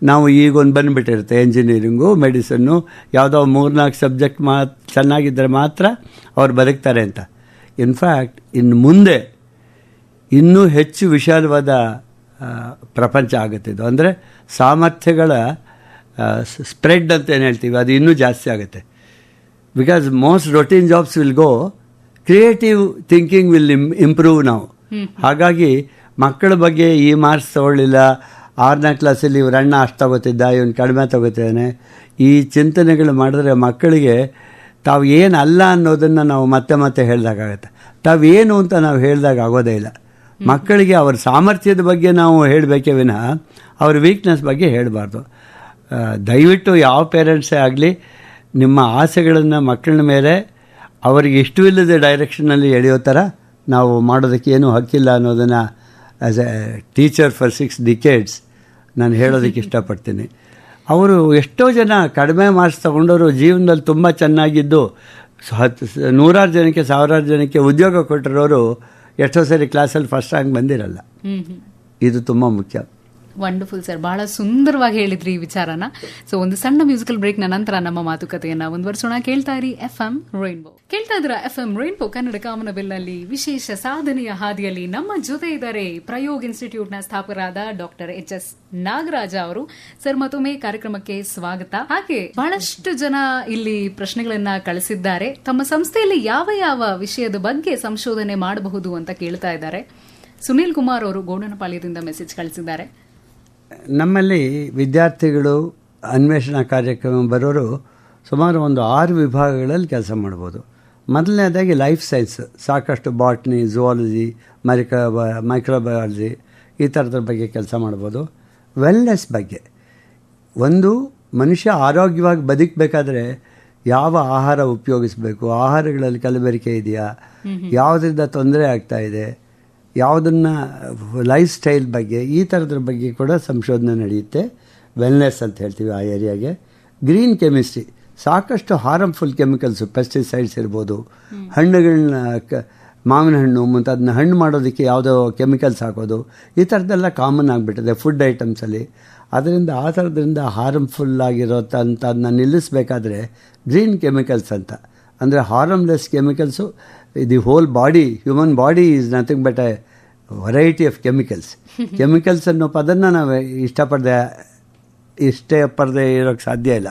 ನಾವು ಈಗೊಂದು ಬಂದುಬಿಟ್ಟಿರುತ್ತೆ ಎಂಜಿನಿಯರಿಂಗು, ಮೆಡಿಸನ್ನು, ಯಾವುದೋ 3-4 ಸಬ್ಜೆಕ್ಟ್ ಚೆನ್ನಾಗಿದ್ದರೆ ಮಾತ್ರ ಅವ್ರು ಬದುಕ್ತಾರೆ ಅಂತ. ಇನ್ಫ್ಯಾಕ್ಟ್ ಇನ್ನು ಮುಂದೆ ಇನ್ನೂ ಹೆಚ್ಚು ವಿಶಾಲವಾದ ಪ್ರಪಂಚ ಆಗುತ್ತಿದ್ದು, ಅಂದರೆ ಸಾಮರ್ಥ್ಯಗಳ ಸ್ಪ್ರೆಡ್ ಅಂತ ಏನು ಹೇಳ್ತೀವಿ ಅದು ಇನ್ನೂ ಜಾಸ್ತಿ ಆಗುತ್ತೆ. Because most routine jobs will go, creative thinking will improve ನಾವು. ಹಾಗಾಗಿ ಮಕ್ಕಳ ಬಗ್ಗೆ ಈ ಮಾರ್ಕ್ಸ್ ತೊಗೊಳ್ಳಿಲ್ಲ, 6ನೇ ಕ್ಲಾಸಲ್ಲಿ ಇವ್ರ ಅಣ್ಣ ಅಷ್ಟು ತಗೋತಿದ್ದ, ಇವನು ಕಡಿಮೆ ತಗೋತಿದ್ದಾನೆ, ಈ ಚಿಂತನೆಗಳು ಮಾಡಿದ್ರೆ ಮಕ್ಕಳಿಗೆ ತಾವು ಏನಲ್ಲ ಅನ್ನೋದನ್ನು ನಾವು ಮತ್ತೆ ಮತ್ತೆ ಹೇಳಿದಾಗತ್ತೆ. ತಾವು ಏನು ಅಂತ ನಾವು ಹೇಳಿದಾಗ ಆಗೋದೇ ಇಲ್ಲ. ಮಕ್ಕಳಿಗೆ ಅವ್ರ ಸಾಮರ್ಥ್ಯದ ಬಗ್ಗೆ ನಾವು ಹೇಳಬೇಕೇ ವಿನ ಅವ್ರ ವೀಕ್ನೆಸ್ ಬಗ್ಗೆ ಹೇಳಬಾರ್ದು. ದಯವಿಟ್ಟು ಯಾವ ಪೇರೆಂಟ್ಸೇ ಆಗಲಿ ನಿಮ್ಮ ಆಸೆಗಳನ್ನು ಮಕ್ಕಳ ಮೇಲೆ ಅವರಿಗೆ ಇಷ್ಟವಿಲ್ಲದ ಡೈರೆಕ್ಷನ್ನಲ್ಲಿ ಎಳೆಯೋ ಥರ ನಾವು ಮಾಡೋದಕ್ಕೆ ಏನೂ ಹಕ್ಕಿಲ್ಲ ಅನ್ನೋದನ್ನು as A teacher for 6 decades ನಾನು ಹೇಳೋದಕ್ಕೆ ಇಷ್ಟಪಡ್ತೀನಿ. ಅವರು ಎಷ್ಟೋ ಜನ ಕಡಿಮೆ ಮಾರ್ಕ್ಸ್ ತೊಗೊಂಡವರು ಜೀವನದಲ್ಲಿ ತುಂಬ ಚೆನ್ನಾಗಿದ್ದು 100 ಜನಕ್ಕೆ 1000 ಜನಕ್ಕೆ ಉದ್ಯೋಗ ಕೊಟ್ಟಿರೋರು ಎಷ್ಟೋ ಸರಿ ಕ್ಲಾಸಲ್ಲಿ ಫಸ್ಟ್ ರ್ಯಾಂಕ್ ಬಂದಿರಲ್ಲ. ಇದು ತುಂಬ ಮುಖ್ಯ. ವಂಡರ್ಫುಲ್ ಸರ್, ಬಹಳ ಸುಂದರವಾಗಿ ಹೇಳಿದ್ರಿ ಈ ವಿಚಾರನ. ಸೊ ಒಂದು ಸಣ್ಣ ಮ್ಯೂಸಿಕಲ್ ಬ್ರೇಕ್ ನಂತರ ನಮ್ಮ ಮಾತುಕತೆಯನ್ನ ಮುಂದುವರಿಸೋಣ. ಕೇಳ್ತಾ ಇರಿ FM ರೈನ್ಬೋ. ಕೇಳ್ತಾ ಇದ್ರ FM ರೈನ್ಬೋ ಕನ್ನಡ ಕಾಮನಬಿಲ್ನಲ್ಲಿ ವಿಶೇಷ ಸಾಧನೆಯ ಹಾದಿಯಲ್ಲಿ ನಮ್ಮ ಜೊತೆ ಇದ್ದಾರೆ ಪ್ರಯೋಗ್ ಇನ್ಸ್ಟಿಟ್ಯೂಟ್ ನ ಸ್ಥಾಪಕರಾದ ಡಾಕ್ಟರ್ HS ನಾಗರಾಜ ಅವರು. ಸರ್, ಮತ್ತೊಮ್ಮೆ ಕಾರ್ಯಕ್ರಮಕ್ಕೆ ಸ್ವಾಗತ. ಹಾಗೆ ಬಹಳಷ್ಟು ಜನ ಇಲ್ಲಿ ಪ್ರಶ್ನೆಗಳನ್ನ ಕಳಿಸಿದ್ದಾರೆ. ತಮ್ಮ ಸಂಸ್ಥೆಯಲ್ಲಿ ಯಾವ ಯಾವ ವಿಷಯದ ಬಗ್ಗೆ ಸಂಶೋಧನೆ ಮಾಡಬಹುದು ಅಂತ ಕೇಳ್ತಾ ಇದ್ದಾರೆ. ಸುನೀಲ್ ಕುಮಾರ್ ಅವರು ಗೋಡನಪಾಳ್ಯದಿಂದ ಮೆಸೇಜ್ ಕಳಿಸಿದ್ದಾರೆ. ನಮ್ಮಲ್ಲಿ ವಿದ್ಯಾರ್ಥಿಗಳು ಅನ್ವೇಷಣಾ ಕಾರ್ಯಕ್ರಮ ಬರೋರು ಸುಮಾರು ಒಂದು 6 ವಿಭಾಗಗಳಲ್ಲಿ ಕೆಲಸ ಮಾಡ್ಬೋದು. ಮೊದಲನೇದಾಗಿ ಲೈಫ್ ಸೈನ್ಸ್, ಸಾಕಷ್ಟು ಬಾಟ್ನಿ, ಝುವಾಲಜಿ, ಮೈಕ್ರೋಬಯಾಲಜಿ ಈ ಥರದ ಬಗ್ಗೆ ಕೆಲಸ ಮಾಡ್ಬೋದು. ವೆಲ್ನೆಸ್ ಬಗ್ಗೆ, ಒಂದು ಮನುಷ್ಯ ಆರೋಗ್ಯವಾಗಿ ಬದುಕಬೇಕಾದ್ರೆ ಯಾವ ಆಹಾರ ಉಪಯೋಗಿಸಬೇಕು, ಆಹಾರಗಳಲ್ಲಿ ಕಲಬೆರಕೆ ಇದೆಯಾ, ಯಾವುದರಿಂದ ತೊಂದರೆ ಆಗ್ತಾ ಇದೆ, ಯಾವುದನ್ನು ಲೈಫ್ ಸ್ಟೈಲ್ ಬಗ್ಗೆ, ಈ ಥರದ್ರ ಬಗ್ಗೆ ಕೂಡ ಸಂಶೋಧನೆ ನಡೆಯುತ್ತೆ. ವೆಲ್ನೆಸ್ ಅಂತ ಹೇಳ್ತೀವಿ ಆ ಏರಿಯಾಗೆ. ಗ್ರೀನ್ ಕೆಮಿಸ್ಟ್ರಿ, ಸಾಕಷ್ಟು ಹಾರ್ಮ್ಫುಲ್ ಕೆಮಿಕಲ್ಸು, ಪೆಸ್ಟಿಸೈಡ್ಸ್ ಇರ್ಬೋದು, ಹಣ್ಣುಗಳನ್ನ ಮಾವಿನ ಹಣ್ಣು ಮುಂತಾದನ್ನ ಹಣ್ಣು ಮಾಡೋದಕ್ಕೆ ಯಾವುದೋ ಕೆಮಿಕಲ್ಸ್ ಹಾಕೋದು, ಈ ಥರದ್ದೆಲ್ಲ ಕಾಮನ್ ಆಗಿಬಿಟ್ಟಿದೆ ಫುಡ್ ಐಟಮ್ಸಲ್ಲಿ. ಅದರಿಂದ ಆ ಥರದ್ರಿಂದ ಹಾರ್ಮ್ಫುಲ್ ಆಗಿರೋಂಥದ್ದನ್ನ ನಿಲ್ಲಿಸಬೇಕಾದ್ರೆ ಗ್ರೀನ್ ಕೆಮಿಕಲ್ಸ್ ಅಂತ, ಅಂದರೆ harmless chemicals. The whole body, human body is nothing but a variety of chemicals. Chemicals ಅನ್ನೋ ಪದನ್ನು ನಾವು ಇಷ್ಟಪಡದೆ ಇರೋಕ್ಕೆ ಸಾಧ್ಯ ಇಲ್ಲ.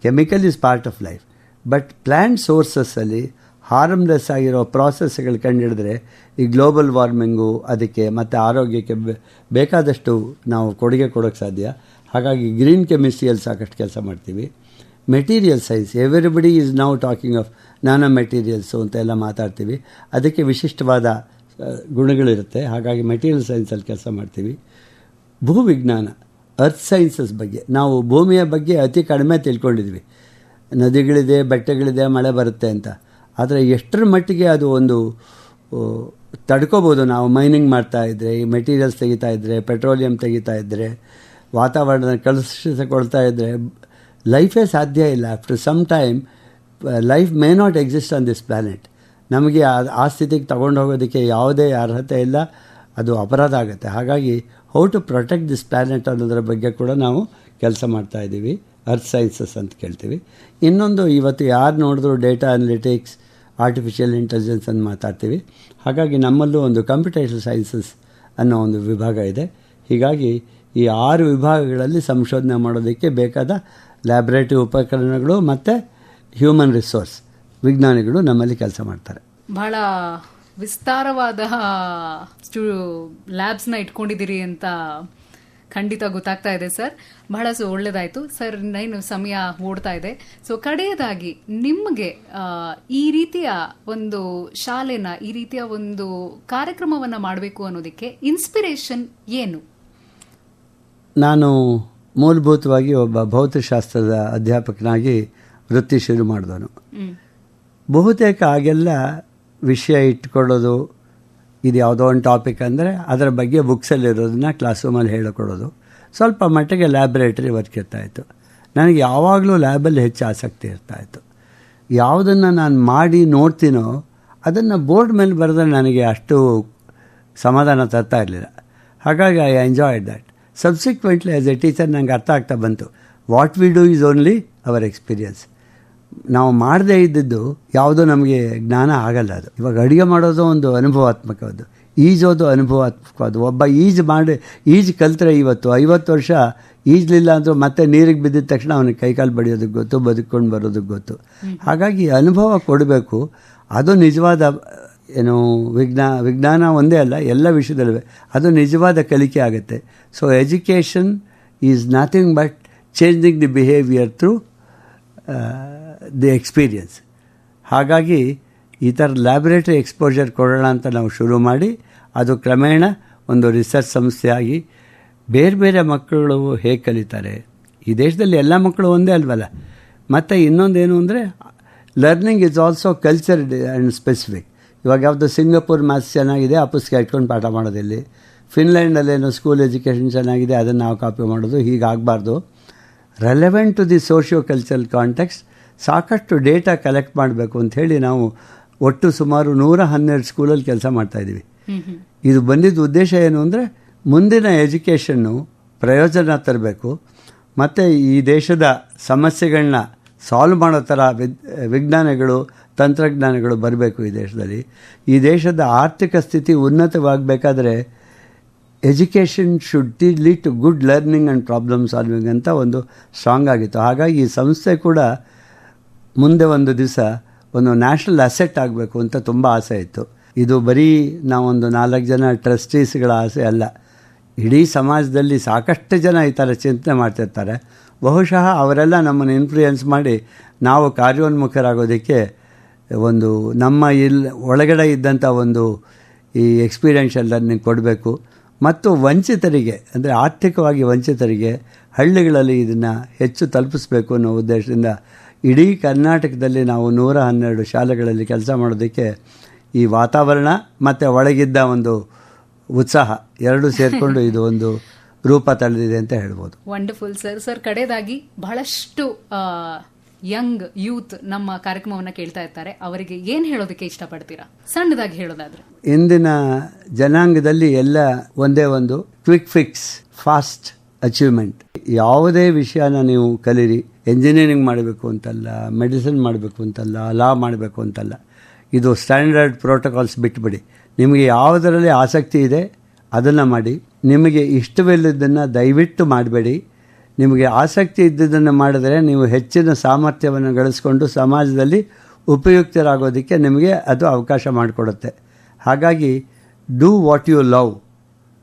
Chemical is part of life. But plant ಸೋರ್ಸಸ್ಸಲ್ಲಿ ಹಾರ್ಮ್ಲೆಸ್ ಆಗಿರೋ ಪ್ರಾಸೆಸ್ಗಳು ಕಂಡುಹಿಡಿದ್ರೆ ಈ ಗ್ಲೋಬಲ್ ವಾರ್ಮಿಂಗು ಅದಕ್ಕೆ ಮತ್ತು ಆರೋಗ್ಯಕ್ಕೆ ಬೇಕಾದಷ್ಟು ನಾವು ಕೊಡುಗೆ ಕೊಡೋಕ್ಕೆ ಸಾಧ್ಯ. ಹಾಗಾಗಿ ಗ್ರೀನ್ ಕೆಮಿಸ್ಟ್ರಿಯಲ್ಲಿ ಸಾಕಷ್ಟು ಕೆಲಸ ಮಾಡ್ತೀವಿ. Material science, everybody is now talking of nano materials ಅಂತೆಲ್ಲ ಮಾತಾಡ್ತೀವಿ. ಅದಕ್ಕೆ ವಿಶಿಷ್ಟವಾದ ಗುಣಗಳಿರುತ್ತೆ. ಹಾಗಾಗಿ ಮೆಟೀರಿಯಲ್ ಸೈನ್ಸಲ್ಲಿ ಕೆಲಸ ಮಾಡ್ತೀವಿ. ಭೂವಿಜ್ಞಾನ, ಅರ್ತ್ ಸೈನ್ಸಸ್ ಬಗ್ಗೆ, ನಾವು ಭೂಮಿಯ ಬಗ್ಗೆ ಅತಿ ಕಡಿಮೆ ತಿಳ್ಕೊಂಡಿದ್ವಿ. ನದಿಗಳಿದೆ, ಬೆಟ್ಟಗಳಿದೆ, ಮಳೆ ಬರುತ್ತೆ ಅಂತ. ಆದರೆ ಎಷ್ಟರ ಮಟ್ಟಿಗೆ ಅದು ಒಂದು ತಡ್ಕೋಬೋದು ನಾವು ಮೈನಿಂಗ್ ಮಾಡ್ತಾಯಿದ್ರೆ, ಈ ಮೆಟೀರಿಯಲ್ಸ್ ತೆಗಿತಾ ಇದ್ದರೆ, ಪೆಟ್ರೋಲಿಯಂ ತೆಗಿತಾ ಇದ್ದರೆ, ವಾತಾವರಣ ಕಲುಷಿತಗೊಳ್ತಾ ಇದ್ದರೆ ಲೈಫೇ ಸಾಧ್ಯ ಇಲ್ಲ. After some time life may not exist on this planet. ನಮಗೆ ಆ ಸ್ಥಿತಿಗೆ ತಗೊಂಡು ಹೋಗೋದಕ್ಕೆ ಯಾವುದೇ ಅರ್ಹತೆ ಇಲ್ಲ, ಅದು ಅಪರಾಧ ಆಗುತ್ತೆ. ಹಾಗಾಗಿ how to protect this planet ಅನ್ನೋದ್ರ ಬಗ್ಗೆ ಕೂಡ ನಾವು ಕೆಲಸ ಮಾಡ್ತಾಯಿದ್ದೀವಿ. ಅರ್ತ್ ಸೈನ್ಸಸ್ ಅಂತ ಕೇಳ್ತೀವಿ. ಇನ್ನೊಂದು, ಇವತ್ತು ಯಾರು ನೋಡಿದ್ರು ಡೇಟಾ ಅನಲಿಟಿಕ್ಸ್, ಆರ್ಟಿಫಿಷಿಯಲ್ ಇಂಟೆಲಿಜೆನ್ಸ್ ಅಂತ ಮಾತಾಡ್ತೀವಿ. ಹಾಗಾಗಿ ನಮ್ಮಲ್ಲೂ ಒಂದು ಕಂಪ್ಯೂಟೇಷನಲ್ ಸೈನ್ಸಸ್ ಅನ್ನೋ ಒಂದು ವಿಭಾಗ ಇದೆ. ಹೀಗಾಗಿ ಈ 6 ವಿಭಾಗಗಳಲ್ಲಿ ಸಂಶೋಧನೆ ಮಾಡೋದಕ್ಕೆ ಬೇಕಾದ ಲ್ಯಾಬ್ರೇಟರಿ ಉಪಕರಣಗಳು ಮತ್ತು ಹ್ಯೂಮನ್ ರಿಸೋರ್ಸ್ ವಿಜ್ಞಾನಿಗಳು ನಮ್ಮಲ್ಲಿ ಕೆಲಸ ಮಾಡ್ತಾರೆ. ಬಹಳ ವಿಸ್ತಾರವಾದ ಲ್ಯಾಬ್ಸ್ನ ಇಟ್ಕೊಂಡಿದ್ದೀರಿ ಅಂತ ಖಂಡಿತ ಗೊತ್ತಾಗ್ತಾ ಇದೆ ಸರ್. ಬಹಳ ಒಳ್ಳೆದಾಯ್ತು ಸರ್. ಏನು ಸಮಯ ಓಡ್ತಾ ಇದೆ. ಸೊ ಕಡೆಯದಾಗಿ ನಿಮಗೆ ಈ ರೀತಿಯ ಒಂದು ಶಾಲೆನ, ಈ ರೀತಿಯ ಒಂದು ಕಾರ್ಯಕ್ರಮವನ್ನು ಮಾಡಬೇಕು ಅನ್ನೋದಕ್ಕೆ ಇನ್ಸ್ಪಿರೇಷನ್ ಏನು? ನಾನು ಮೂಲಭೂತವಾಗಿ ಒಬ್ಬ ಭೌತಶಾಸ್ತ್ರದ ಅಧ್ಯಾಪಕನಾಗಿ ವೃತ್ತಿ ಶುರು ಮಾಡಿದವನು. ಬಹುತೇಕ ಆಗೆಲ್ಲ ವಿಷಯ ಇಟ್ಕೊಳ್ಳೋದು, ಇದು ಯಾವುದೋ ಒಂದು ಟಾಪಿಕ್ ಅಂದರೆ ಅದರ ಬಗ್ಗೆ ಬುಕ್ಸಲ್ಲಿರೋದನ್ನ ಕ್ಲಾಸ್ ರೂಮಲ್ಲಿ ಹೇಳಿಕೊಡೋದು, ಸ್ವಲ್ಪ ಮಟ್ಟಿಗೆ ಲ್ಯಾಬ್ರೇಟರಿ ವರ್ಕ್ ಇರ್ತಾಯಿತ್ತು. ನನಗೆ ಯಾವಾಗಲೂ ಲ್ಯಾಬಲ್ಲಿ ಹೆಚ್ಚು ಆಸಕ್ತಿ ಇರ್ತಾಯಿತ್ತು. ಯಾವುದನ್ನು ನಾನು ಮಾಡಿ ನೋಡ್ತೀನೋ ಅದನ್ನು ಬೋರ್ಡ್ ಮೇಲೆ ಬರೆದ್ರೆ ನನಗೆ ಅಷ್ಟು ಸಮಾಧಾನ ತರ್ತಾ ಇರಲಿಲ್ಲ. ಹಾಗಾಗಿ I enjoyed that. Subsequently as A teacher ನನಗೆ ಅರ್ಥ ಆಗ್ತಾ ಬಂತು, what we do is only hour experience. ನಾವು ಮಾಡದೇ ಇದ್ದದ್ದು ಯಾವುದೋ ನಮಗೆ ಜ್ಞಾನ ಆಗಲ್ಲ. ಅದು ಇವಾಗ ಅಡುಗೆ ಮಾಡೋದು ಒಂದು ಅನುಭವಾತ್ಮಕವಾದ್ದು, ಈಜೋದು ಅನುಭವಾತ್ಮಕವಾದ್ದು. ಒಬ್ಬ ಈಜು ಕಲ್ತ್ರೆ ಇವತ್ತು 50 ವರ್ಷ ಈಜಲಿಲ್ಲ ಅಂದರೂ ಮತ್ತೆ ನೀರಿಗೆ ಬಿದ್ದಿದ ತಕ್ಷಣ ಅವನಿಗೆ ಕೈಕಾಲು ಬಡಿಯೋದಕ್ಕೆ ಗೊತ್ತು, ಬದುಕೊಂಡು ಬರೋದಕ್ಕೆ ಗೊತ್ತು. ಹಾಗಾಗಿ ಅನುಭವ ಕೊಡಬೇಕು. ಅದು ನಿಜವಾದ ವಿಜ್ಞಾನ ಒಂದೇ ಅಲ್ಲ, ಎಲ್ಲ ವಿಷಯದಲ್ಲೂ ಅದು ನಿಜವಾದ ಕಲಿಕೆ ಆಗುತ್ತೆ. So education is nothing but changing the behaviour through the experience. ಹಾಗಾಗಿ ಈ ಥರ ಲ್ಯಾಬ್ರೇಟರಿ ಎಕ್ಸ್ಪೋಜರ್ ಕೊಡೋಣ ಅಂತ ನಾವು ಶುರು ಮಾಡಿ, ಅದು ಕ್ರಮೇಣ ಒಂದು ರಿಸರ್ಚ್ ಸಂಸ್ಥೆಯಾಗಿ ಬೇರೆ ಬೇರೆ ಮಕ್ಕಳು ಹೇಗೆ ಕಲಿತಾರೆ, ಈ ದೇಶದಲ್ಲಿ ಎಲ್ಲ ಮಕ್ಕಳು ಒಂದೇ ಅಲ್ವಲ್ಲ. ಮತ್ತು ಇನ್ನೊಂದೇನು ಅಂದರೆ learning is also culture and specific. ಇವಾಗ ಯಾವುದು ಸಿಂಗಪೂರ್ ಮ್ಯಾಥ್ಸ್ ಚೆನ್ನಾಗಿದೆ, ಆ ಪುಸ್ತಕ ಇಟ್ಕೊಂಡು ಪಾಠ ಮಾಡೋದಿಲ್ಲಿ. ಫಿನ್ಲ್ಯಾಂಡಲ್ಲೇನೋ ಸ್ಕೂಲ್ ಎಜುಕೇಷನ್ ಚೆನ್ನಾಗಿದೆ, ಅದನ್ನು ನಾವು ಕಾಪಿ ಮಾಡೋದು. ಹೀಗಾಗಬಾರ್ದು. Relevant to the socio cultural context ಸಾಕಷ್ಟು ಡೇಟಾ ಕಲೆಕ್ಟ್ ಮಾಡಬೇಕು ಅಂಥೇಳಿ ನಾವು ಒಟ್ಟು ಸುಮಾರು 112 ಸ್ಕೂಲಲ್ಲಿ ಕೆಲಸ ಮಾಡ್ತಾಯಿದ್ದೀವಿ. ಇದು ಬಂದಿದ್ದ ಉದ್ದೇಶ ಏನು ಅಂದರೆ ಮುಂದಿನ ಎಜುಕೇಷನ್ನು ಪ್ರಯೋಜನ ತರಬೇಕು. ಮತ್ತು ಈ ದೇಶದ ಸಮಸ್ಯೆಗಳನ್ನ ಸಾಲ್ವ್ ಮಾಡೋ ಥರ ವಿಜ್ಞಾನಗಳು ತಂತ್ರಜ್ಞಾನಗಳು ಬರಬೇಕು ಈ ದೇಶದಲ್ಲಿ. ಈ ದೇಶದ ಆರ್ಥಿಕ ಸ್ಥಿತಿ ಉನ್ನತವಾಗಬೇಕಾದ್ರೆ education should lead to good learning and problem solving ಅಂತ ಒಂದು ಸ್ಟ್ರಾಂಗ್ ಆಗಿತ್ತು. ಹಾಗಾಗಿ ಈ ಸಂಸ್ಥೆ ಕೂಡ ಮುಂದೆ ಒಂದು ದಿವಸ ಒಂದು ನ್ಯಾಷನಲ್ ಅಸೆಟ್ ಆಗಬೇಕು ಅಂತ ತುಂಬ ಆಸೆ ಇತ್ತು. ಇದು ಬರೀ ನಾವೊಂದು 4 ಜನ ಟ್ರಸ್ಟೀಸ್ಗಳ ಆಸೆ ಅಲ್ಲ, ಇಡೀ ಸಮಾಜದಲ್ಲಿ ಸಾಕಷ್ಟು ಜನ ಈ ಥರ ಚಿಂತನೆ ಮಾಡ್ತಿರ್ತಾರೆ. ಬಹುಶಃ ಅವರೆಲ್ಲ ನಮ್ಮನ್ನು ಇನ್ಫ್ಲೂಯೆನ್ಸ್ ಮಾಡಿ ನಾವು ಕಾರ್ಯೋನ್ಮುಖರಾಗೋದಕ್ಕೆ ಒಂದು ನಮ್ಮ ಒಳಗಡೆ ಇದ್ದಂಥ ಒಂದು ಈ ಎಕ್ಸ್ಪೀರಿಯೆನ್ಷಿಯಲ್ ಲರ್ನಿಂಗ್ ಕೊಡಬೇಕು. ಮತ್ತು ವಂಚಿತರಿಗೆ, ಅಂದರೆ ಆರ್ಥಿಕವಾಗಿ ವಂಚಿತರಿಗೆ ಹಳ್ಳಿಗಳಲ್ಲಿ ಇದನ್ನು ಹೆಚ್ಚು ತಲುಪಿಸ್ಬೇಕು ಅನ್ನೋ ಉದ್ದೇಶದಿಂದ ಇಡೀ ಕರ್ನಾಟಕದಲ್ಲಿ ನಾವು 112 ಶಾಲೆಗಳಲ್ಲಿ ಕೆಲಸ ಮಾಡೋದಕ್ಕೆ ಈ ವಾತಾವರಣ ಮತ್ತು ಒಳಗಿದ್ದ ಒಂದು ಉತ್ಸಾಹ ಎರಡೂ ಸೇರಿಕೊಂಡು ಇದು ಒಂದು ರೂಪ ತಳೆದಿದೆ ಅಂತ ಹೇಳ್ಬೋದು. Wonderful sir. ಕಡೆಯದಾಗಿ ಬಹಳಷ್ಟು ಯಂಗ್ ಯೂತ್ ನಮ್ಮ ಕಾರ್ಯಕ್ರಮವನ್ನು ಕೇಳ್ತಾ ಇರ್ತಾರೆ, ಅವರಿಗೆ ಏನು ಹೇಳೋದಕ್ಕೆ ಇಷ್ಟಪಡ್ತೀರಾ ಸಣ್ಣದಾಗಿ ಹೇಳೋದಾದ್ರೆ? ಇಂದಿನ ಜನಾಂಗದಲ್ಲಿ ಎಲ್ಲ ಒಂದೇ ಒಂದು ಕ್ವಿಕ್ ಫಿಕ್ಸ್, ಫಾಸ್ಟ್ ಅಚೀವ್ಮೆಂಟ್. ಯಾವುದೇ ವಿಷಯನ ನೀವು ಕಲೀರಿ, ಎಂಜಿನಿಯರಿಂಗ್ ಮಾಡಬೇಕು ಅಂತಲ್ಲ, ಮೆಡಿಸಿನ್ ಮಾಡಬೇಕು ಅಂತಲ್ಲ, ಲಾ ಮಾಡಬೇಕು ಅಂತಲ್ಲ, ಇದು ಸ್ಟ್ಯಾಂಡರ್ಡ್ ಪ್ರೋಟೋಕಾಲ್ಸ್ ಬಿಟ್ಬಿಡಿ. ನಿಮಗೆ ಯಾವುದರಲ್ಲಿ ಆಸಕ್ತಿ ಇದೆ ಅದನ್ನು ಮಾಡಿ. ನಿಮಗೆ ಇಷ್ಟವಿಲ್ಲದನ್ನು ದಯವಿಟ್ಟು ಮಾಡಬೇಡಿ. ನಿಮಗೆ ಆಸಕ್ತಿ ಇದ್ದುದನ್ನು ಮಾಡಿದರೆ ನೀವು ಹೆಚ್ಚಿನ ಸಾಮರ್ಥ್ಯವನ್ನು ಗಳಿಸ್ಕೊಂಡು ಸಮಾಜದಲ್ಲಿ ಉಪಯುಕ್ತರಾಗೋದಕ್ಕೆ ನಿಮಗೆ ಅದು ಅವಕಾಶ ಮಾಡಿಕೊಡುತ್ತೆ. ಹಾಗಾಗಿ do what you love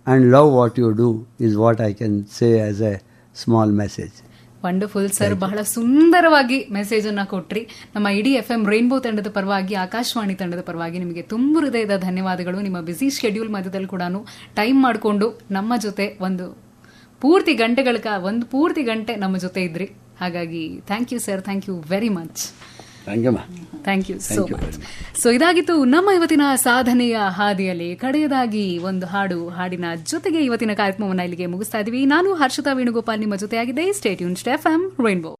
and love what you do is what I can say as a small message. Wonderful sir, ಬಹಳ ಸುಂದರವಾಗಿ ಮೆಸೇಜ್ ಅನ್ನ ಕೊಟ್ರಿ. ನಮ್ಮ ಇಡೀ FM ರೈನ್ಬೋ ತಂಡದ ಪರವಾಗಿ, ಆಕಾಶವಾಣಿ ತಂಡದ ಪರವಾಗಿ ನಿಮಗೆ ತುಂಬ ಹೃದಯದ ಧನ್ಯವಾದಗಳು. ನಿಮ್ಮ ಬ್ಯುಸಿ ಶೆಡ್ಯೂಲ್ ಮಧ್ಯದಲ್ಲಿ ಕೂಡ ಟೈಮ್ ಮಾಡಿಕೊಂಡು ನಮ್ಮ ಜೊತೆ ಒಂದು ಪೂರ್ತಿ ಗಂಟೆ ನಮ್ಮ ಜೊತೆ ಇದ್ರಿ. ಹಾಗಾಗಿ thank you sir, thank you very much. Thank you so much. So ಇದಾಗಿತ್ತು ನಮ್ಮ ಇವತ್ತಿನ ಸಾಧನೆಯ ಹಾದಿಯಲ್ಲಿ ಕಡೆಯದಾಗಿ ಒಂದು ಹಾಡಿನ ಜೊತೆಗೆ ಇವತ್ತಿನ ಕಾರ್ಯಕ್ರಮವನ್ನು ಇಲ್ಲಿಗೆ ಮುಗಿಸ್ತಾ ಇದೀವಿ. ನಾನು ಹರ್ಷಿತಾ ವೇಣುಗೋಪಾಲ್ ನಿಮ್ಮ ಜೊತೆಯಾಗಿದ್ದೆ. Stay tuned FM rainbow.